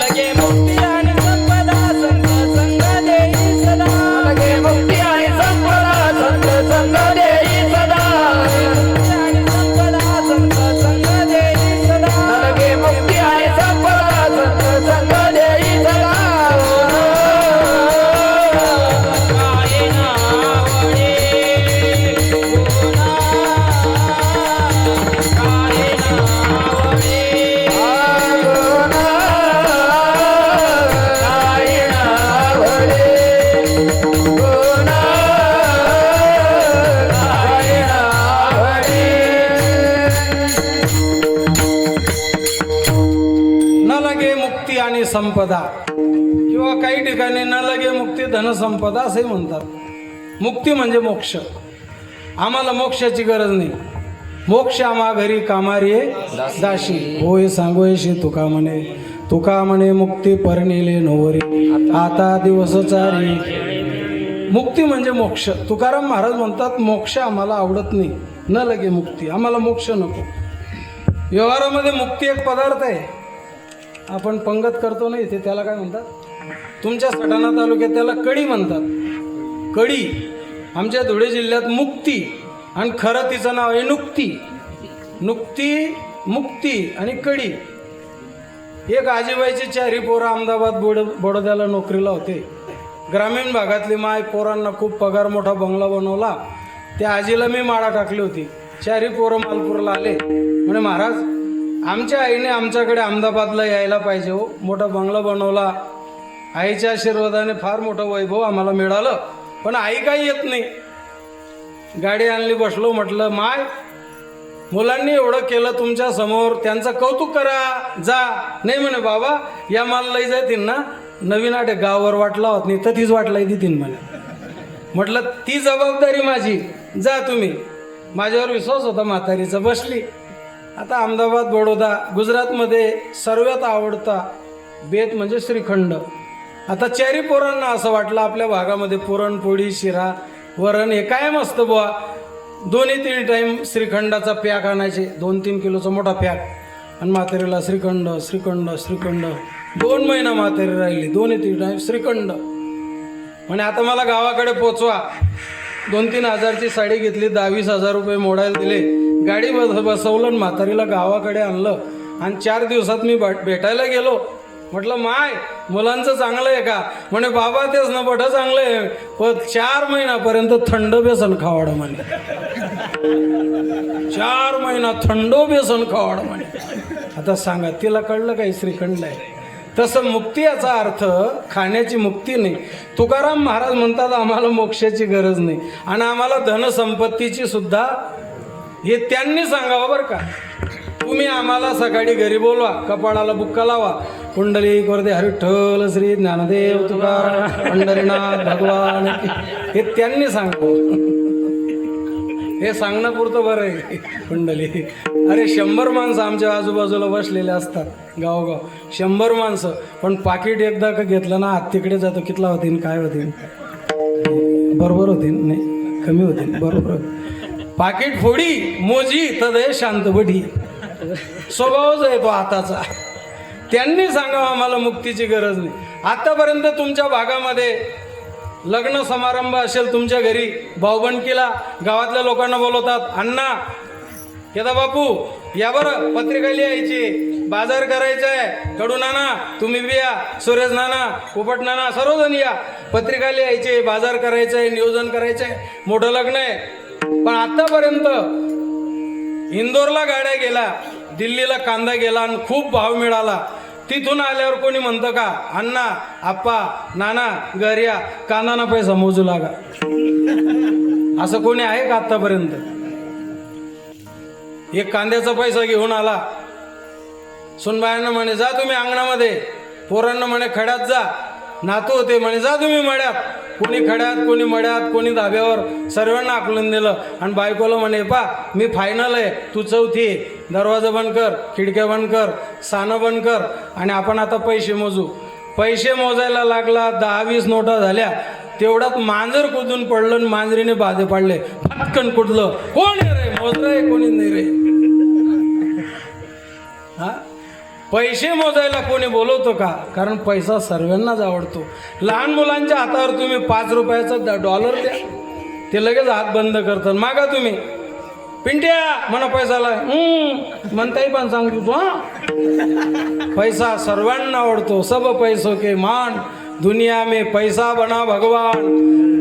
लगे मुक्ती आणि संपदा संत संग देई सदा लगे मुक्ती आणि संपदा संत संग देई सदा आणि संपदा संत संग देई सदा लगे मुक्ती आणि संपदा संत संग देई सदा काय नावडे न लगे मुक्ती आणि संपदा किंवा काही ठिकाणी न लगे मुक्ती धनसंपदा असे म्हणतात. मुक्ती म्हणजे मोक्ष. आम्हाला मोक्षाची गरज नाही. मोक्ष आम्हा घरी कामारी दाशी होय सांगोयशी तुका म्हणे मुक्ती परनिले नोवरी आता दिवस चारी. मुक्ती म्हणजे मोक्ष. तुकाराम महाराज म्हणतात मोक्ष आम्हाला आवडत नाही. न लगे मुक्ती, आम्हाला मोक्ष नको. व्यवहारामध्ये मुक्ती एक पदार्थ आहे. आपण पंगत करतो ना इथे, त्याला काय म्हणतात? तुमच्या सटाणा तालुक्यात त्याला कडी म्हणतात. कडी. आमच्या धुळे जिल्ह्यात मुक्ती, आणि खरं तिचं नाव आहे नुक्ती. नुक्ती, मुक्ती आणि कडी. एक आजीबाईची 4 पोरं अहमदाबाद बडोद्याला नोकरीला होते. ग्रामीण भागातली माय पोरांना खूप पगार, मोठा बंगला बनवला. त्या आजीला मी माळा टाकली होती. 4 पोरं मालपूरला आले. म्हणे महाराज, आमच्या आईने आमच्याकडे अहमदाबादला यायला पाहिजे हो. मोठा बंगला बनवला. आईच्या आशीर्वादाने फार मोठं वैभव आम्हाला मिळालं, पण आई काही येत नाही. गाडी आणली, बसलो. म्हटलं माय, मुलांनी एवढं केलं तुमच्या समोर, त्यांचं कौतुक करा, जा. नाही म्हणे बाबा, या माल लई जातील ना, नवीन आटे गावावर वाटला होत नाही तर तीच वाटला देतील म्हणे. म्हटलं ती जबाबदारी माझी, जा तुम्ही. माझ्यावर विश्वास होता म्हातारीचा. बसली. आता अहमदाबाद, बडोदा, गुजरातमध्ये सर्वात आवडता बेत म्हणजे श्रीखंड. आता 4 पोरांना असं वाटलं आपल्या भागामध्ये पुरणपोळी, शिरा, वरण हे काय मस्त बुवा. 2-3 टाईम श्रीखंडाचा पॅक आणायचे. 2-3 किलोचा मोठा पॅक. आणि म्हातारीला श्रीखंड श्रीखंड श्रीखंड. 2 महिना म्हातारी राहिली. 2-3 टाईम श्रीखंड. म्हणे आता मला गावाकडे पोचवा. 2-3 हजारची साडी घेतली. 10-20 रुपये मोडायला दिले. गाडी बसवलं आणि म्हातारीला गावाकडे आणलं. आणि 4 दिवसात मी भेटायला गेलो. म्हटलं माय, मुलांचं चांगलं आहे का? म्हणे बाबा तेच ना, बठं चांगलं आहे, पण 4 महिन्यापर्यंत थंड बेसन खावाडं म्हणे. 4 महिना थंड बेसन खावाडं म्हणे. आता सांगा, तिला कळलं काही श्रीखंड आहे? तसं मुक्ती याचा अर्थ खाण्याची मुक्ती नाही. तुकाराम महाराज म्हणतात आम्हाला मोक्षाची गरज नाही, आणि आम्हाला धनसंपत्तीची सुद्धा. हे त्यांनी सांगावं बरं का. तुम्ही आम्हाला सकाळी घरी बोलवा, कपाळाला बुक्का लावा, पुंडलिक वरदे हरिठ्ठल श्री ज्ञानदेव तुकाराम पंढरीनाथ भगवान, हे त्यांनी सांगावं. हे सांगणं पुरतं बरं आहे. पुंडलिक, अरे 100 माणसं आमच्या आजूबाजूला बसलेले असतात, गावोगाव 100 माणसं. पण पाकिट एकदा का घेतलं ना, हात तिकडे जातो. कितला होतीन, काय होतीन, बरोबर होतीन, नाही कमी होतीन, बरोबर. पाकिट फोडी मोजी तदय शांत बढी. स्वभावच आहे तो आताचा. त्यांनी सांगावं आम्हाला मुक्तीची गरज नाही. आतापर्यंत तुमच्या भागामध्ये लग्न समारंभ असेल, तुमच्या घरी भाऊबंदकीला गावातल्या लोकांना बोलवतात. अण्णा, केदा बापू या बरं, पत्रिका लिहायची, बाजार करायचा आहे, कडू नाना तुम्ही बी या, सुरेश नाना, पोपट नाना, सर्वजण या. पत्रिका लिहायची, बाजार करायचं आहे, नियोजन करायचं आहे, मोठं लग्न आहे. पण आतापर्यंत इंदोरला गाड्या गेला, दिल्लीला कांदा गेला आणि खूप भाव मिळाला. तिथून आल्यावर कोणी म्हणतं का, अण्णा, आप्पा, नाना घर या, कांदाना पैसा मोजू लागा? असं कोणी आहे का आतापर्यंत? एक कांद्याचा पैसा घेऊन आला. सुनबायांना म्हणे जा तुम्ही अंगणामध्ये, पोरांना म्हणे खड्यात जा. नातू होते म्हणे जा तुम्ही मड्यात. कोणी खड्यात, कोणी मड्यात, कोणी धाब्यावर, सर्वांना आकलून दिलं. आणि बायकोला म्हणे पा मी फायनल आहे, तू चौथी, दरवाजा बंद कर, खिडक्या बंद कर, सानं बंद कर, आणि आपण आता पैसे मोजू. पैसे मोजायला लागला. 10-20 नोटा झाल्या. तेवढ्यात मांजर कुदून पडलं आणि मांजरीने बाधे पाडले. पटकन कुठलं, कोण आहे रे, मोजलं आहे कोणी नाही रे. हा, पैसे मोजायला कोणी बोलवतो का? कारण पैसा सर्वांनाच आवडतो. लहान मुलांच्या हातावर तुम्ही 5 रुपयाचा डॉलर द्या, ते लगेच हात बंद करतात. मागा तुम्ही, पिंट्या म्हणा पैसाला म्हणताही पण सांगतो तू. हा पैसा सर्वांना आवडतो. सब पैसो के मान, दुनिया में पैसा बना भगवान.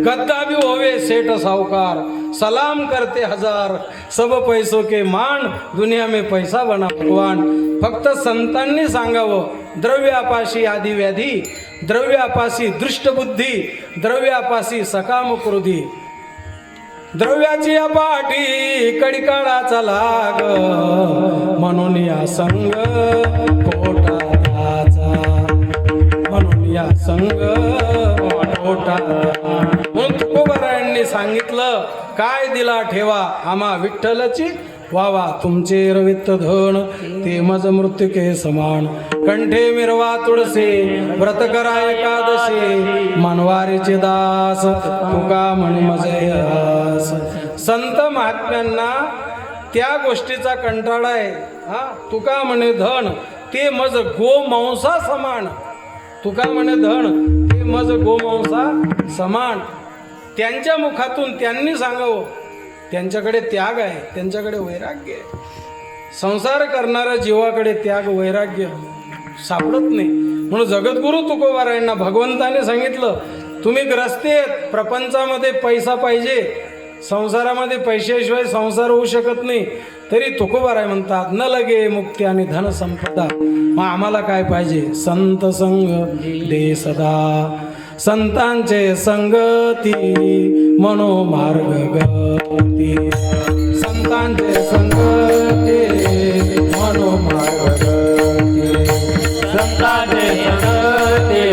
गद्दा भी होवे सेठ साहूकार, सलाम करते हजार. सब पैसो के मान, दुनिया में पैसा बना भगवान. फक्त संतांनी सांगावं, द्रव्यापाशी आदी व्याधी, द्रव्यापाशी दृष्टबुद्धी, द्रव्यापाशी सकाम क्रोधी. द्रव्याची अपाठी कडिकाळाचा लाग, म्हणून या संग पोटाचा, म्हणून या संग पोटाचा. म्हणून तुकोबारायांनी सांगितलं, काय दिला ठेवा आम्हा विठ्ठलची वावा. तुमचे रवित धन ते मज मृत्युके समान. कंठे मिरवा तुळसे, व्रत करा एकादशी. मनवारीचे दास तुका म्हणे मजे दास. संत महात्म्यांना त्या गोष्टीचा कंटाळा आहे. हा तुका म्हणे धन ते मज गोमांसा समान. तुका म्हणे धन ते मज गोमांसा समान. त्यांच्या मुखातून त्यांनी सांगावं, त्यांच्याकडे त्याग आहे, त्यांच्याकडे वैराग्य आहे. संसार करणाऱ्या जीवाकडे त्याग वैराग्य सापडत नाही. म्हणून जगद्गुरु तुकोबारायांना भगवंताने सांगितलं, तुम्ही ग्रस्ते आहेत, प्रपंचामध्ये पैसा पाहिजे, संसारामध्ये पैशाशिवाय संसार होऊ शकत नाही. तरी तुकोबाराय म्हणतात, न लगे मुक्ती आणि धन संपदा. मग आम्हाला काय पाहिजे? संत संग दे सदा. संतांचे संगती मनोमार्ग गती. संतांचे संगती मनोमार्ग गती. संतांचे संगती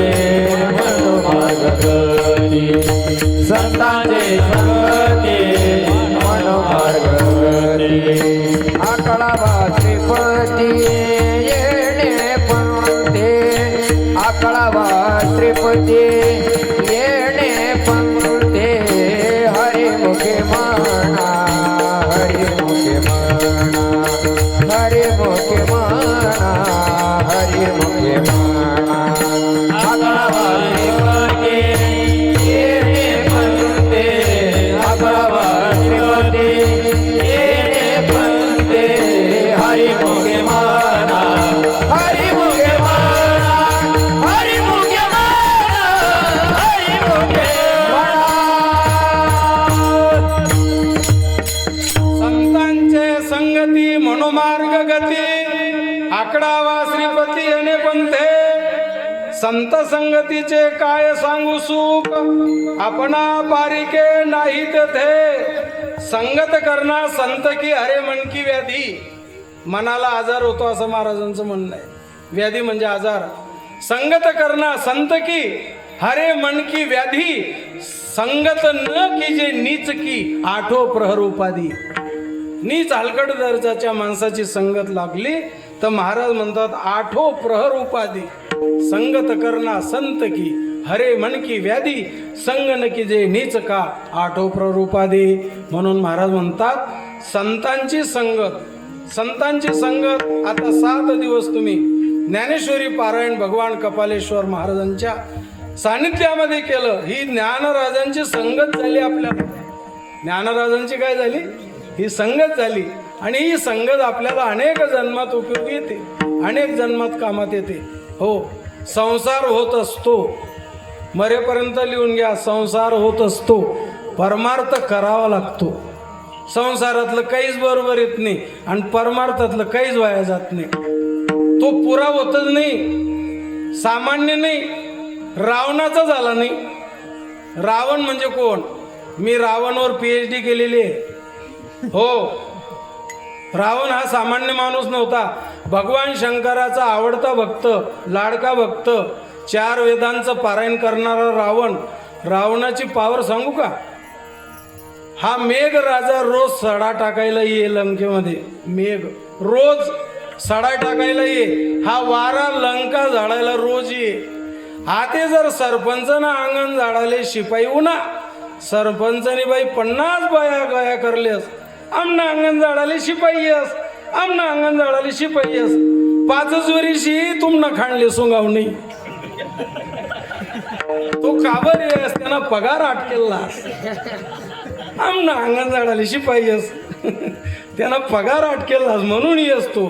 मनोमार्ग गती. संतांचे संगती मनोमार्ग गती. आकळावा श्रीपती येणे पंते, आकळावा श्रीपती येणे पंते. हरिमुखे म्हणा, हरिमुखे म्हणा, हरिमुखे म्हणा, हरिमुखे म्हणा. आकळावा श्रीपती येणे पंते, आकळावा श्रीपती येणे पंते. हरिमुखे म्हणा, हरिमुखे म्हणा, हरिमुखे म्हणा, हरिमुखे म्हणा. संतांचे संगती मनोमार्ग गती. आकडावा श्रीपती येणे पंथे. संत संगतीचे काय सांगू सुख, आपणा पारिके नाही तेथे. संगत करना संत की हरे मन की व्याधी. मनाला आजार होतो असं महाराजांचं म्हणणं आहे. व्याधी म्हणजे आजार. संगत करना संत की हरे मन की व्याधी. संगत न कीजे नीच की आठो प्रहर उपाधी. नीच हलकट दर्जाच्या माणसाची संगत लागली तर महाराज म्हणतात आठो प्रहर उपाधी. संगत करना संत की हरे मन की व्याधी. संग न कीजे नीच का आठो प्रहर उपाधी. म्हणून महाराज म्हणतात संतांची संगत, संतांची संगत. आता 7 दिवस तुम्ही ज्ञानेश्वरी पारायण भगवान कपालेश्वर महाराजांच्या सानिध्यामध्ये केलं. ही ज्ञानराजांची संगत झाली. आपल्याला ज्ञानराजांची काय झाली? ही संगत झाली. आणि ही संगत आपल्याला अनेक जन्मात उपयोगी येते, अनेक जन्मात कामात येते. हो, संसार होत असतो, मरेपर्यंत लिहून घ्या, संसार होत असतो, परमार्थ करावा लागतो. संसारातलं काहीच बरोबर येत नाही आणि परमार्थातलं काहीच वाया जात नाही. तो पुरा होतच नाही, सामान्य नाही. रावणाचा झाला नाही. रावण म्हणजे कोण? मी रावणवर PhD केलेली आहे. हो, रावण हा सामान्य माणूस नव्हता. भगवान शंकराचा आवडता भक्त, लाडका भक्त, 4 वेदांचं पारायण करणारा रावण. रावणाची पावर सांगू का? हा मेघ राजा रोज सडा टाकायला ये लंकेमध्ये. मेघ रोज सडा टाकायला ये. हा वारा लंका झाडायला रोज ये. हाते जर सरपंचना अंगण झाडाले शिपाई उन्हा. सरपंचनी बाई 50 बाया गया करलेस, आमना अंगण झाडाले शिपाई यस, आमना अंगण झाडाले शिपाई यस. पाचच वर्षी तुमना खाणले सोंगाव नाही तो काबर येस त्यांना पगार अटकेला आमना अंगण झाडाले शिपाई येस त्यांना पगार अटकेला म्हणून येस तो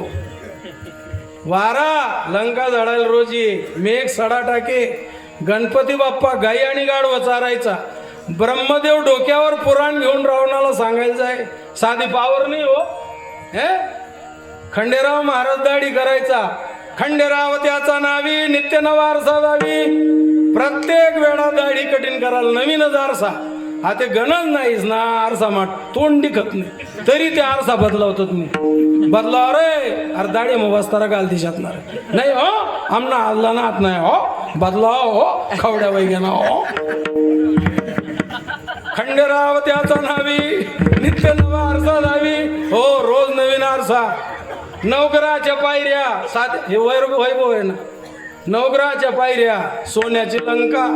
वारा लंका झाडाला रोजी मेघ सडा टाके गणपती बाप्पा गाई आणि गाढव चारायचा ब्रह्मदेव डोक्यावर पुराण घेऊन रावणाला सांगायला जाय साधी पावर नाही हो हे खंडेराव महाराज दाढी करायचा खंडेराव त्याचा नावी नित्य नवा आरसा दावी प्रत्येक वेळा दाढी कठीण करायला नवीनच आरसा हा ते गणच नाहीस ना आरसा माट तोंड दिखत नाही तरी ते आरसा बदलावतो तुम्ही बदलाव रे अरे दाढी मग वस्तारा घाल दिशातणार नाही हो आमना आल्ला ना आत नाही हो बदलाव हो खवड्या वैगे ना हो खंडेराव त्याचा नावी नित्य नवा आरसा दावी हो रोज नवीन आरसा नवग्रहाच्या पायऱ्या सात हे वैभव आहे ना नवग्रहाच्या पायऱ्या सोन्याची लंका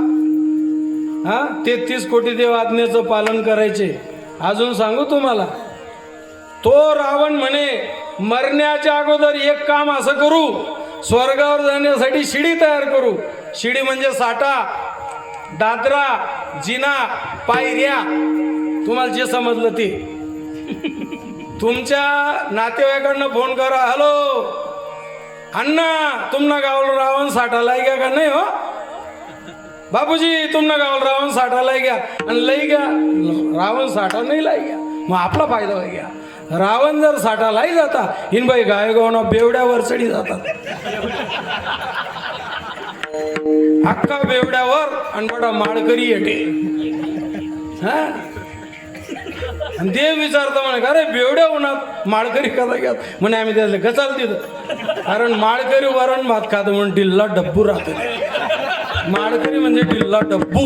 हा 33 कोटी देव आज्ञेचं पालन करायचे अजून सांगू तुम्हाला तो रावण म्हणे मरण्याच्या अगोदर एक काम असं करू स्वर्गावर जाण्यासाठी शिडी तयार करू शिडी म्हणजे साठा दादरा जिना पायऱ्या तुम्हाला जे समजलं ते तुमच्या नातेवाईकांना फोन करा हॅलो अण्णा तुमना गावाला रावण साठा लाई घ्या का नाही हो बापूजी तुमना गावाला रावण साठा लाई घ्या आणि लई घ्या रावण साठा नाही लाई घ्या मग आपला फायदा होई घ्या रावण जर साठा लाई जाता हिनबाई गायगावना बेवड्यावर चढी जातात अख्खा बेवड्यावर आणि बडा माळकरी येते हा आणि देव विचारता म्हणे का रे बेवड्या उन्हात माळकरी कसा घ्या म्हणे आम्ही त्याला गचाल तिथं कारण माळकरी वरण भात खात म्हणून डिल्ला डब्बू राहतो माळकरी म्हणजे डिल्ला डब्बू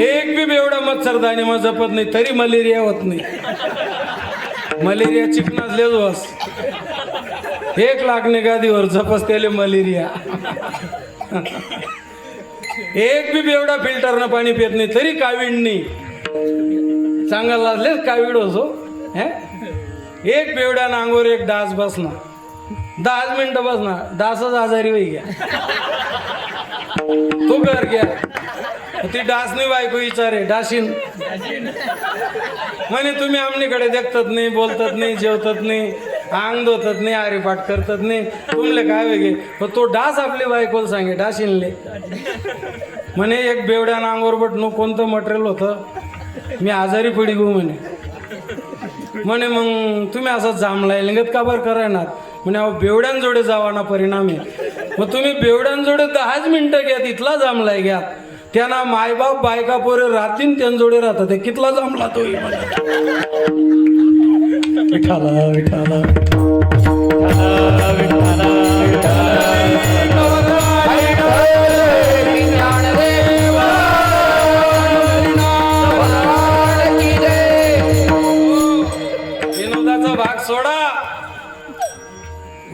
एक बी बेवडा मच्छरदाणी मग जपत नाही तरी मलेरिया होत नाही मलेरिया चिकनाच लेजवास 1 लाख निगादीवर जपस त्याले मलेरिया एक बी बेवडा फिल्टर न पाणी पित नाही तरी कावीड नाही चांगला लाजलेच कावीड होतो एक बेवड्यानं अंगोर एक डास बसणार 10 मिनिटं बसणार डासच आजारी होई घ्या तो घर घ्या ती डासनी बायको विचारे डाशीन म्हणे तुम्ही आमनीकडे देखतात नाही बोलतात नाही जेवतात नाही अंग धोतात नाही आरीपाठ करतात नाही तुमले काय वेगळे तो डास आपली बायकोला सांगे डाशीनले म्हणे एक बेवड्यानं अंगोर बटणू कोणतं मटेरियल होतं मी आजारी पडी गो म्हणे मग तुम्ही असं जांभलाय लिंगत का बरं करायनात म्हणे अहो बेवड्यांजोडे जावाना परिणाम आहे मग तुम्ही बेवड्यांजोडे 10 मिनिटं घ्या तिथला जांभलाय घ्या त्यांना मायबाप बायका पोरे राहतील त्यांजोडे राहतात ते कितला जांभला तो विठाला विठाला भाग सोडा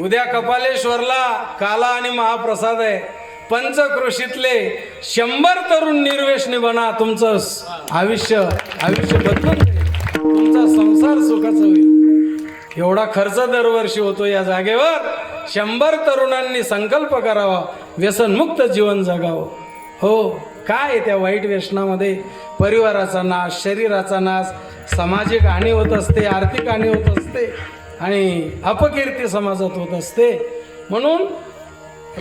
उद्या कपालेश्वरला काला आणि महाप्रसाद आहे पंचक्रोशीतले 100 तरुण निर्वेशनी बना तुमचं आयुष्य बदलून तुमचा संसार सुखाचा होईल एवढा खर्च दरवर्षी होतो या जागेवर 100 तरुणांनी संकल्प करावा व्यसनमुक्त जीवन जगावं हो काय त्या वाईट व्यसनामध्ये परिवाराचा नाश शरीराचा नाश सामाजिक हानी होत असते आर्थिक हानी होत असते आणि अपकीर्ती समाजात होत असते म्हणून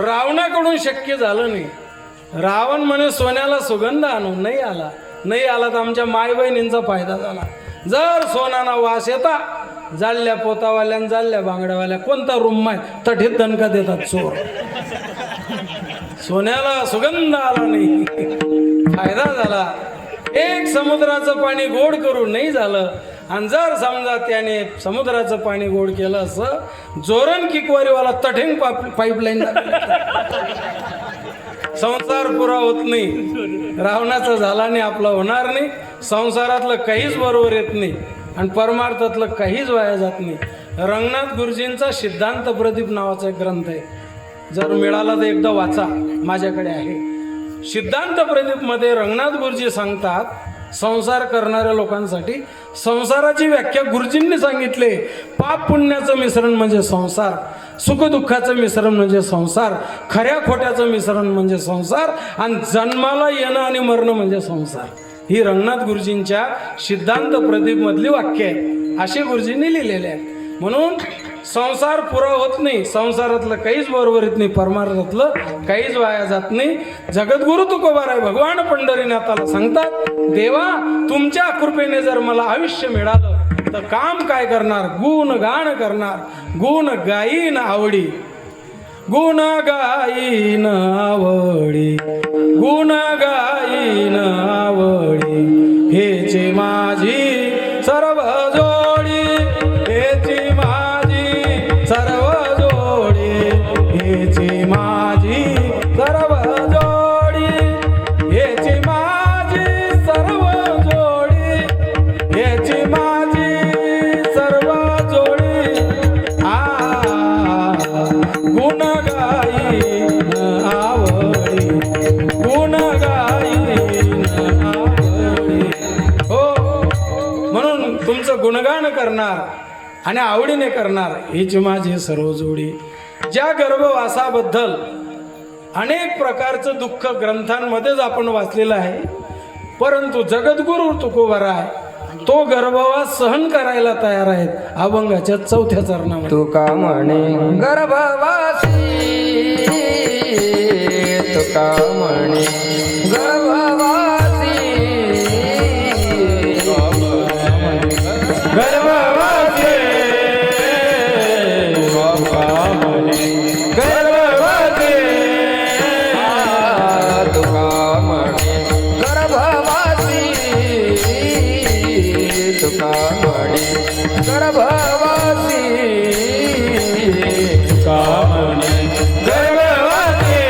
रावणाकडून शक्य झालं नाही रावण म्हणे सोन्याला सुगंध आणून नाही आला तर आमच्या माय बहिणींचा फायदा झाला जर सोनाना वास येता जाळल्या पोतावाल्यान जाळल्या बांगड्यावाल्या कोणता रूम माय तठीत दणका देतात चोर सोन्याला सुगंध आला नाही फायदा झाला एक समुद्राचं पाणी गोड करून नाही झालं आणि जर समजा त्याने समुद्राचं पाणी गोड केलं असं जोरण किकवारीवाला तठेंग पाईपलाईन संसार पुरा होत नाही रावणाचा झाला नाही आपला होणार नाही संसारातलं काहीच बरोबर येत नाही आणि परमार्थातलं काहीच वाया जात नाही रंगनाथ गुरुजींचा सिद्धांत प्रदीप नावाचा एक ग्रंथ आहे जर मिळाला तर एकदा वाचा माझ्याकडे आहे सिद्धांत प्रदीप मध्ये रंगनाथ गुरुजी सांगतात संसार करणाऱ्या लोकांसाठी संसाराची व्याख्या गुरुजींनी सांगितले. पाप पुण्याचं मिश्रण म्हणजे संसार, सुखदुःखाचं मिश्रण म्हणजे संसार, खऱ्या खोट्याचं मिश्रण म्हणजे संसार, आणि जन्माला येणं आणि मरणं म्हणजे संसार. ही रंगनाथ गुरुजींच्या सिद्धांत प्रदीप मधली वाक्य आहे, असे गुरुजींनी लिहिलेले आहेत. म्हणून संसार पुरा होत नाही, संसारातलं काहीच बरोबर येत नाही, परमार्थातलं काहीच वाया जात नाही. जगद्गुरु तुकोबाराय भगवान पंढरीनाथाला सांगतात, देवा तुमच्या कृपेने जर मला आयुष्य मिळालं तर काम काय करणार, गुणगान करणार, गुण गाईन आवडी, गुण गाईन आवडी, गुण गाईन आवडी, हेची माझी सर्व जोडी, हेची माझी सर्व जोडी, हेची माझी सर्व जोडी, हेची माझी सर्व जोडी, हेची माझी सर्व जोडी. गुण गाईन आवडी, गुण गाईन आवडी. हो, म्हणून तुमचं गुणगान करणार आणि आवडीने करणार, हीच माझी सर्व जोडी. ज्या गर्भवासाबद्दल अनेक प्रकारचं दुःख ग्रंथांमध्येच आपण वाचलेलं आहे, परंतु जगद्गुरु तुकोबाराय तो गर्भवास सहन करायला तयार आहेत. अभंगाच्या 4थ्या चरणामध्ये तुका म्हणे गर्भवासी, तुका म्हणे गर्भवासी, गर्भवासी, गर्भवासी, तुका म्हणे गर्भवासी, तुका म्हणे गर्भवासी, कामने गर्भवासी,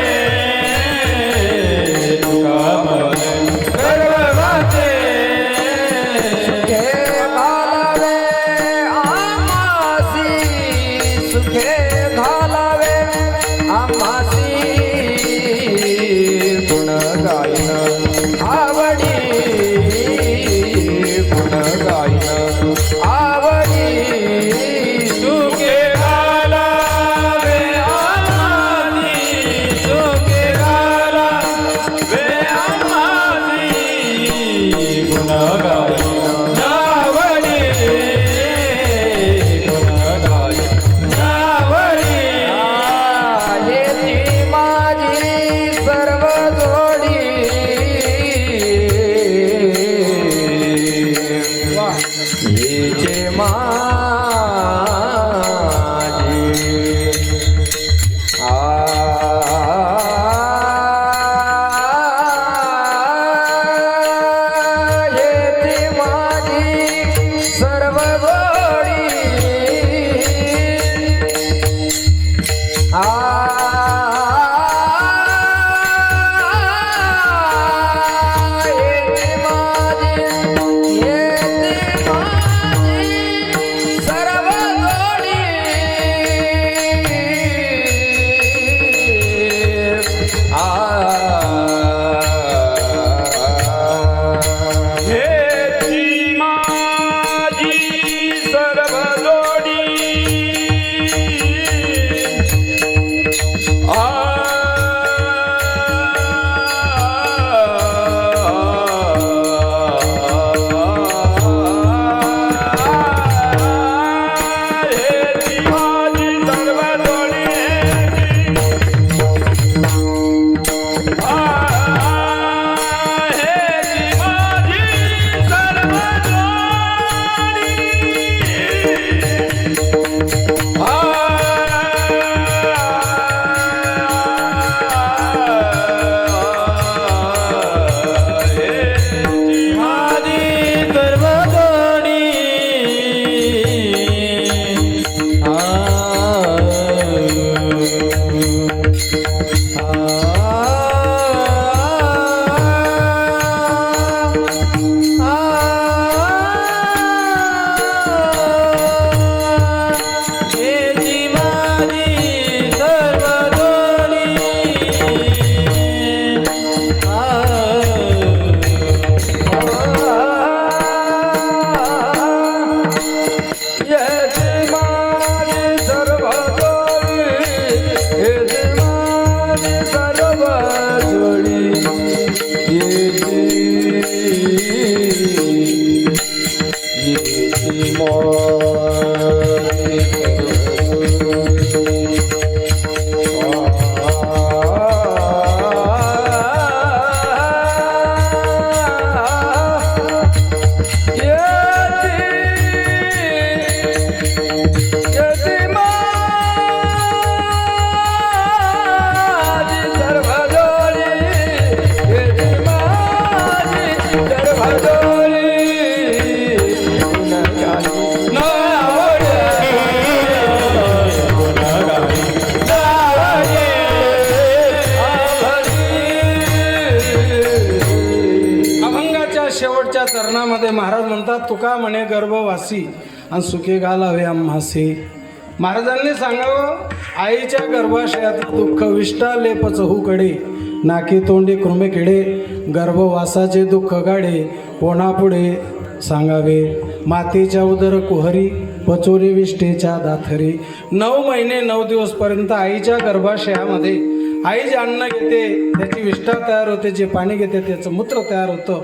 विठोबाच्या चरणामध्ये महाराज म्हणतात तुका म्हणे गर्भवासी आणि सुखे घालावे आम्हासे. महाराजांनी सांगावं आईच्या गर्भाशयातलं दुःख विष्टा लेपच कडे नाकी तोंडी कृमे किडे गर्भवासाचे दुःख गाडे कोणापुढे सांगावे. मातेच्या उदर कुहरी पचोरी विष्ठेच्या दाथरी. 9 महिने 9 दिवसपर्यंत आईच्या गर्भाशयामध्ये आई जे अन्न घेते त्याची विष्ठा तयार होते, जे पाणी घेते त्याचं मूत्र तयार होतं.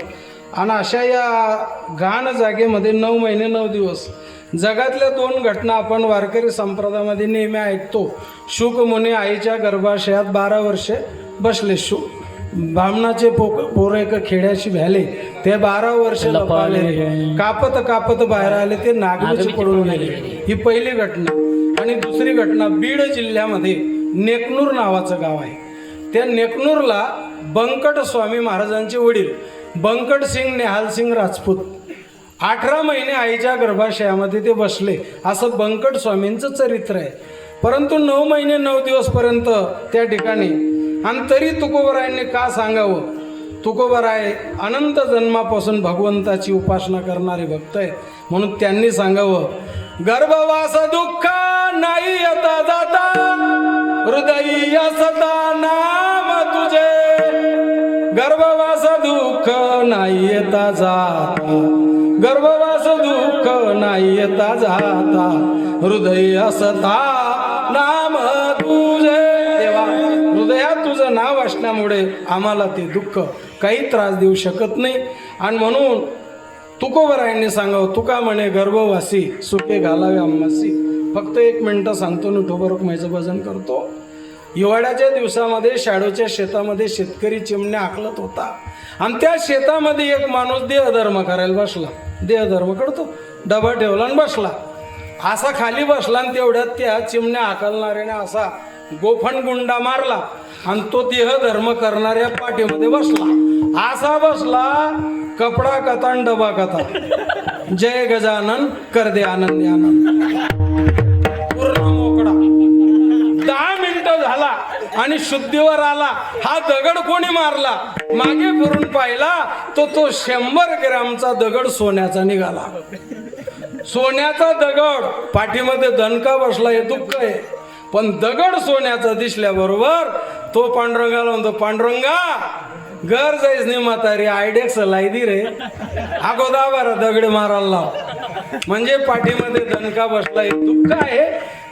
आणि अशा या घाण जागेमध्ये 9 महिने 9 दिवस जगातल्या 2 घटना आपण वारकरी संप्रदायामध्ये नेहमी ऐकतो. शुक मुनी आईच्या गर्भाशयात 12 वर्षे बसले. ब्राह्मणाचे पोरं एक खेड्याशी भ्याले, ते 12 वर्ष लपाले, कापत कापत बाहेर आले, ते नागवीच पडून गेले. ही पहिली घटना. आणि दुसरी घटना बीड जिल्ह्यामध्ये नेकनूर नावाचं गाव आहे. त्या नेकनूरला बंकट स्वामी महाराजांचे वडील बंकट सिंग नेहाल सिंग राजपूत 18 महिने आईच्या गर्भाशयामध्ये ते बसले, असं बंकट स्वामींचं चरित्र आहे. परंतु 9 महिने 9 दिवसपर्यंत त्या ठिकाणी. आणि तरी तुकोबरायांनी का सांगावं, तुकोबराय अनंत जन्मापासून भगवंताची उपासना करणारे भक्त आहेत, म्हणून त्यांनी सांगावं गर्भवास दुःख नाही आता जाता हृदय असता नाम तुझे. गर्भवास दुःख नाही येता जाता गर्भवास दुःख नाही येता जाता हृदय असता नाम तुझे. देवा हृदयात तुझं नाव असल्यामुळे आम्हाला ते दुःख काही त्रास देऊ शकत नाही. आणि म्हणून तुकोबरायांनी सांगावं तुका म्हणे गर्भवासी सुखे घालावे आम्हासी. फक्त 1 मिनिटं सांगतो, विठोबा रखुमाईचं भजन करतो. हिवाळ्याच्या दिवसामध्ये शाडूच्या शेतामध्ये शेतकरी चिमण्या आखलत होता. आणि त्या शेतामध्ये एक माणूस देहधर्म करायला बसला. देहधर्म करतो, डबा ठेवला आणि बसला. असा खाली बसला आणि तेवढ्यात त्या चिमण्या आकलणाऱ्याने असा गोफण गुंडा मारला आणि तो देहधर्म करणाऱ्या पाठीमध्ये बसला. असा बसला कपडा कथा आणि डबा कथा. जय गजानन कर दे आनंदी आनंद. पूर्ण मोकळा. 10 मिनिटं झाला आणि शुद्धीवर आला. हा दगड कोणी मारला मागे फिरून पाहिला तो 100 ग्रॅमचा दगड सोन्याचा निघाला. सोन्याचा दगड, पाठीमध्ये दणका बसला, हे दुःख आहे. पण दगड सोन्याचा दिसल्याबरोबर तो पांडुरंगाला म्हणतो पांडुरंगा घर जाईस नाही म्हातारी आयडेक्स लायदी रे अगोदा बरं दगड मारायला लाव. म्हणजे पाठीमध्ये दणका बसला, हे दुःख आहे.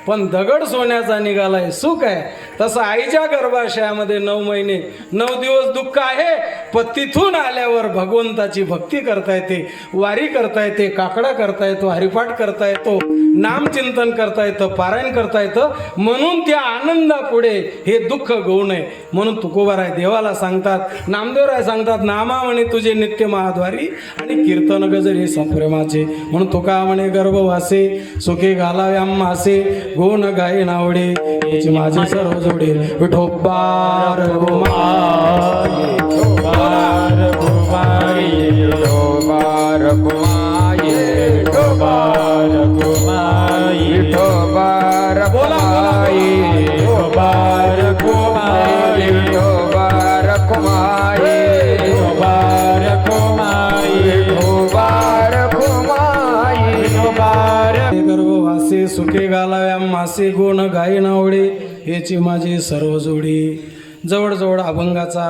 पण दगड सोन्याचा निघालाय सुख आहे. तसं आईच्या गर्भाशयामध्ये 9 महिने 9 दिवस दुःख आहे. पण तिथून आल्यावर भगवंताची भक्ती करता येते, वारी करता येते, काकडा करता येतो, हरिपाठ करता येतो, नामचिंतन करता येतं, पारायण करता येतं. म्हणून त्या आनंदापुढे हे दुःख गळू नये. म्हणून तुकोबाराय देवाला सांगतात, नामदेवराय सांगतात नामा म्हणे तुझे नित्य महाद्वारी आणि कीर्तन गजर हे संप्रेमाचे. म्हणून तुका म्हणे गर्भवासे सुखे घालावे आम्हासे गुण गाई नावडे याची माझे सर्व जोडे विठोबार घुमाई विठोबार घुमाई विठोबार घुमाई विठोबार घुमाई विठोबार घुमाई विठोबार घुमाई विठोबार घुमाई विठोबार घुमाई विठोबार घुमाई विठोबार गर्भवासी सुखे घालाव्या मासे गुण गाई नावडे याची माझी सर्व जोडी. जवळजवळ अभंगाचा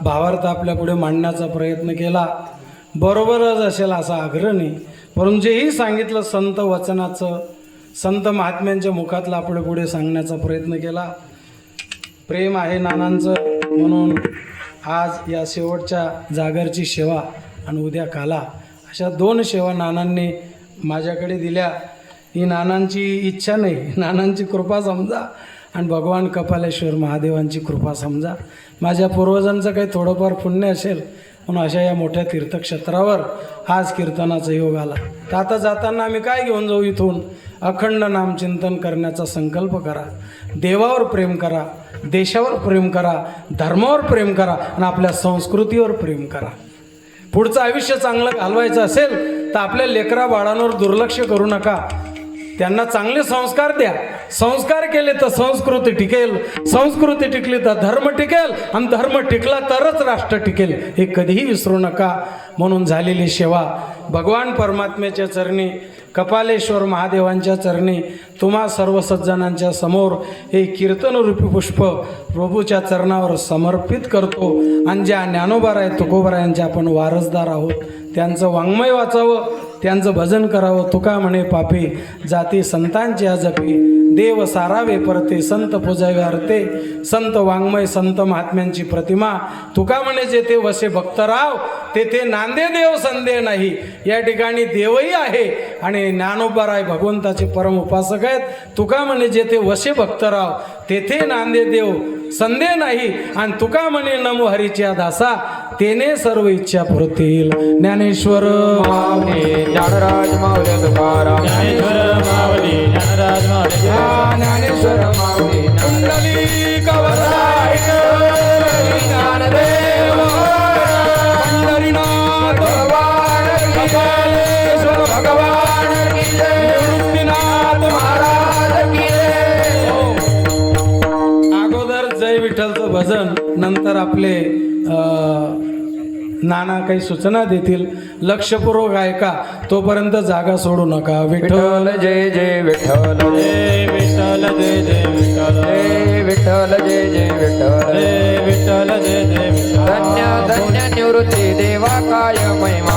भावार्थ आपल्या पुढे मांडण्याचा प्रयत्न केला. बरोबरच असेल असा आग्रह नाही, परंतु जेही सांगितलं संत वचनाचं, संत महात्म्यांच्या मुखातलं आपल्या पुढे सांगण्याचा प्रयत्न केला. प्रेम आहे नानांचं, म्हणून आज या शेवटच्या जागरची सेवा आणि उद्या काला अशा 2 सेवा नानांनी माझ्याकडे दिल्या. ही नानांची इच्छा नाही, नानांची कृपा समजा आणि भगवान कपालेश्वर महादेवांची कृपा समजा. माझ्या पूर्वजांचं काही थोडंफार पुण्य असेल म्हणून अशा या मोठ्या तीर्थक्षेत्रावर आज कीर्तनाचा योग आला. तर आता जाताना आम्ही काय घेऊन जाऊ इथून? अखंड नामचिंतन करण्याचा संकल्प करा, देवावर प्रेम करा, देशावर प्रेम करा, धर्मावर प्रेम करा आणि आपल्या संस्कृतीवर प्रेम करा. पुढचं आयुष्य चांगलं घालवायचं असेल तर आपल्या लेकरा बाळांवर दुर्लक्ष करू नका. त्यांना चांगले संस्कार द्या, संस्कार केले तर संस्कृती टिकेल, संस्कृती टिकली तर धर्म टिकेल, आणि धर्म टिकला तरच राष्ट्र टिकेल, हे कधीही विसरू नका. म्हणून झालेली सेवा भगवान परमात्म्याच्या चरणी, कपालेश्वर महादेवांच्या चरणी, तुम्हा सर्व सज्जनांच्या समोर हे कीर्तनरूपी पुष्प प्रभूच्या चरणावर समर्पित करतो. आणि ज्या ज्ञानोबाराय तुकोबारायांचे आपण वारसदार आहोत, त्यांचं वाङ्मय वाचावं, त्यांचं भजन करावं. तुका म्हणे पापी जाती संतांची जपी, देव सारावे परते संत पूजावे हरते. संत वाङ्मय संत महात्म्यांची प्रतिमा, तुका म्हणे जेथे वसे भक्तराव तेथे नांदे देव संदेह नाही. या ठिकाणी देवही आहे आणि ज्ञानोबाराय भगवंताचे परम उपासक आहेत. तुका म्हणे जेथे वसे भक्तराव तेथे नांदे देव संदेह नाही. आणि तुका म्हणे नमो हरीच्या दासा तेने सर्व इच्छा पुरतील. ज्ञानेश्वर माऊली ज्ञानराज माऊली तुकाराम, ज्ञानेश्वर माऊली ज्ञानराज माऊली ज्ञानेश्वर माऊली कुंडली कवचाय ज्ञानदेव पंढरीनाथ भगवान की जय, भगवान की जय, निवृत्तीनाथ महाराज की जय. अगोदर जय विठ्ठलचं भजन, नंतर आपले नाना काही सूचना देतील. लक्षपूर्वक ऐका, तोपर्यंत जागा सोडू नका. विठ्ठल विठ्ठल जय जय विठ्ठल, जय विठ्ठल जय जय विठ्ठल, जय विठ्ठल जय जय विठ्ठल, जय विठ्ठल जय जय विठ्ठल. धन्य धन्य निवृत्ती देवा काय महिमा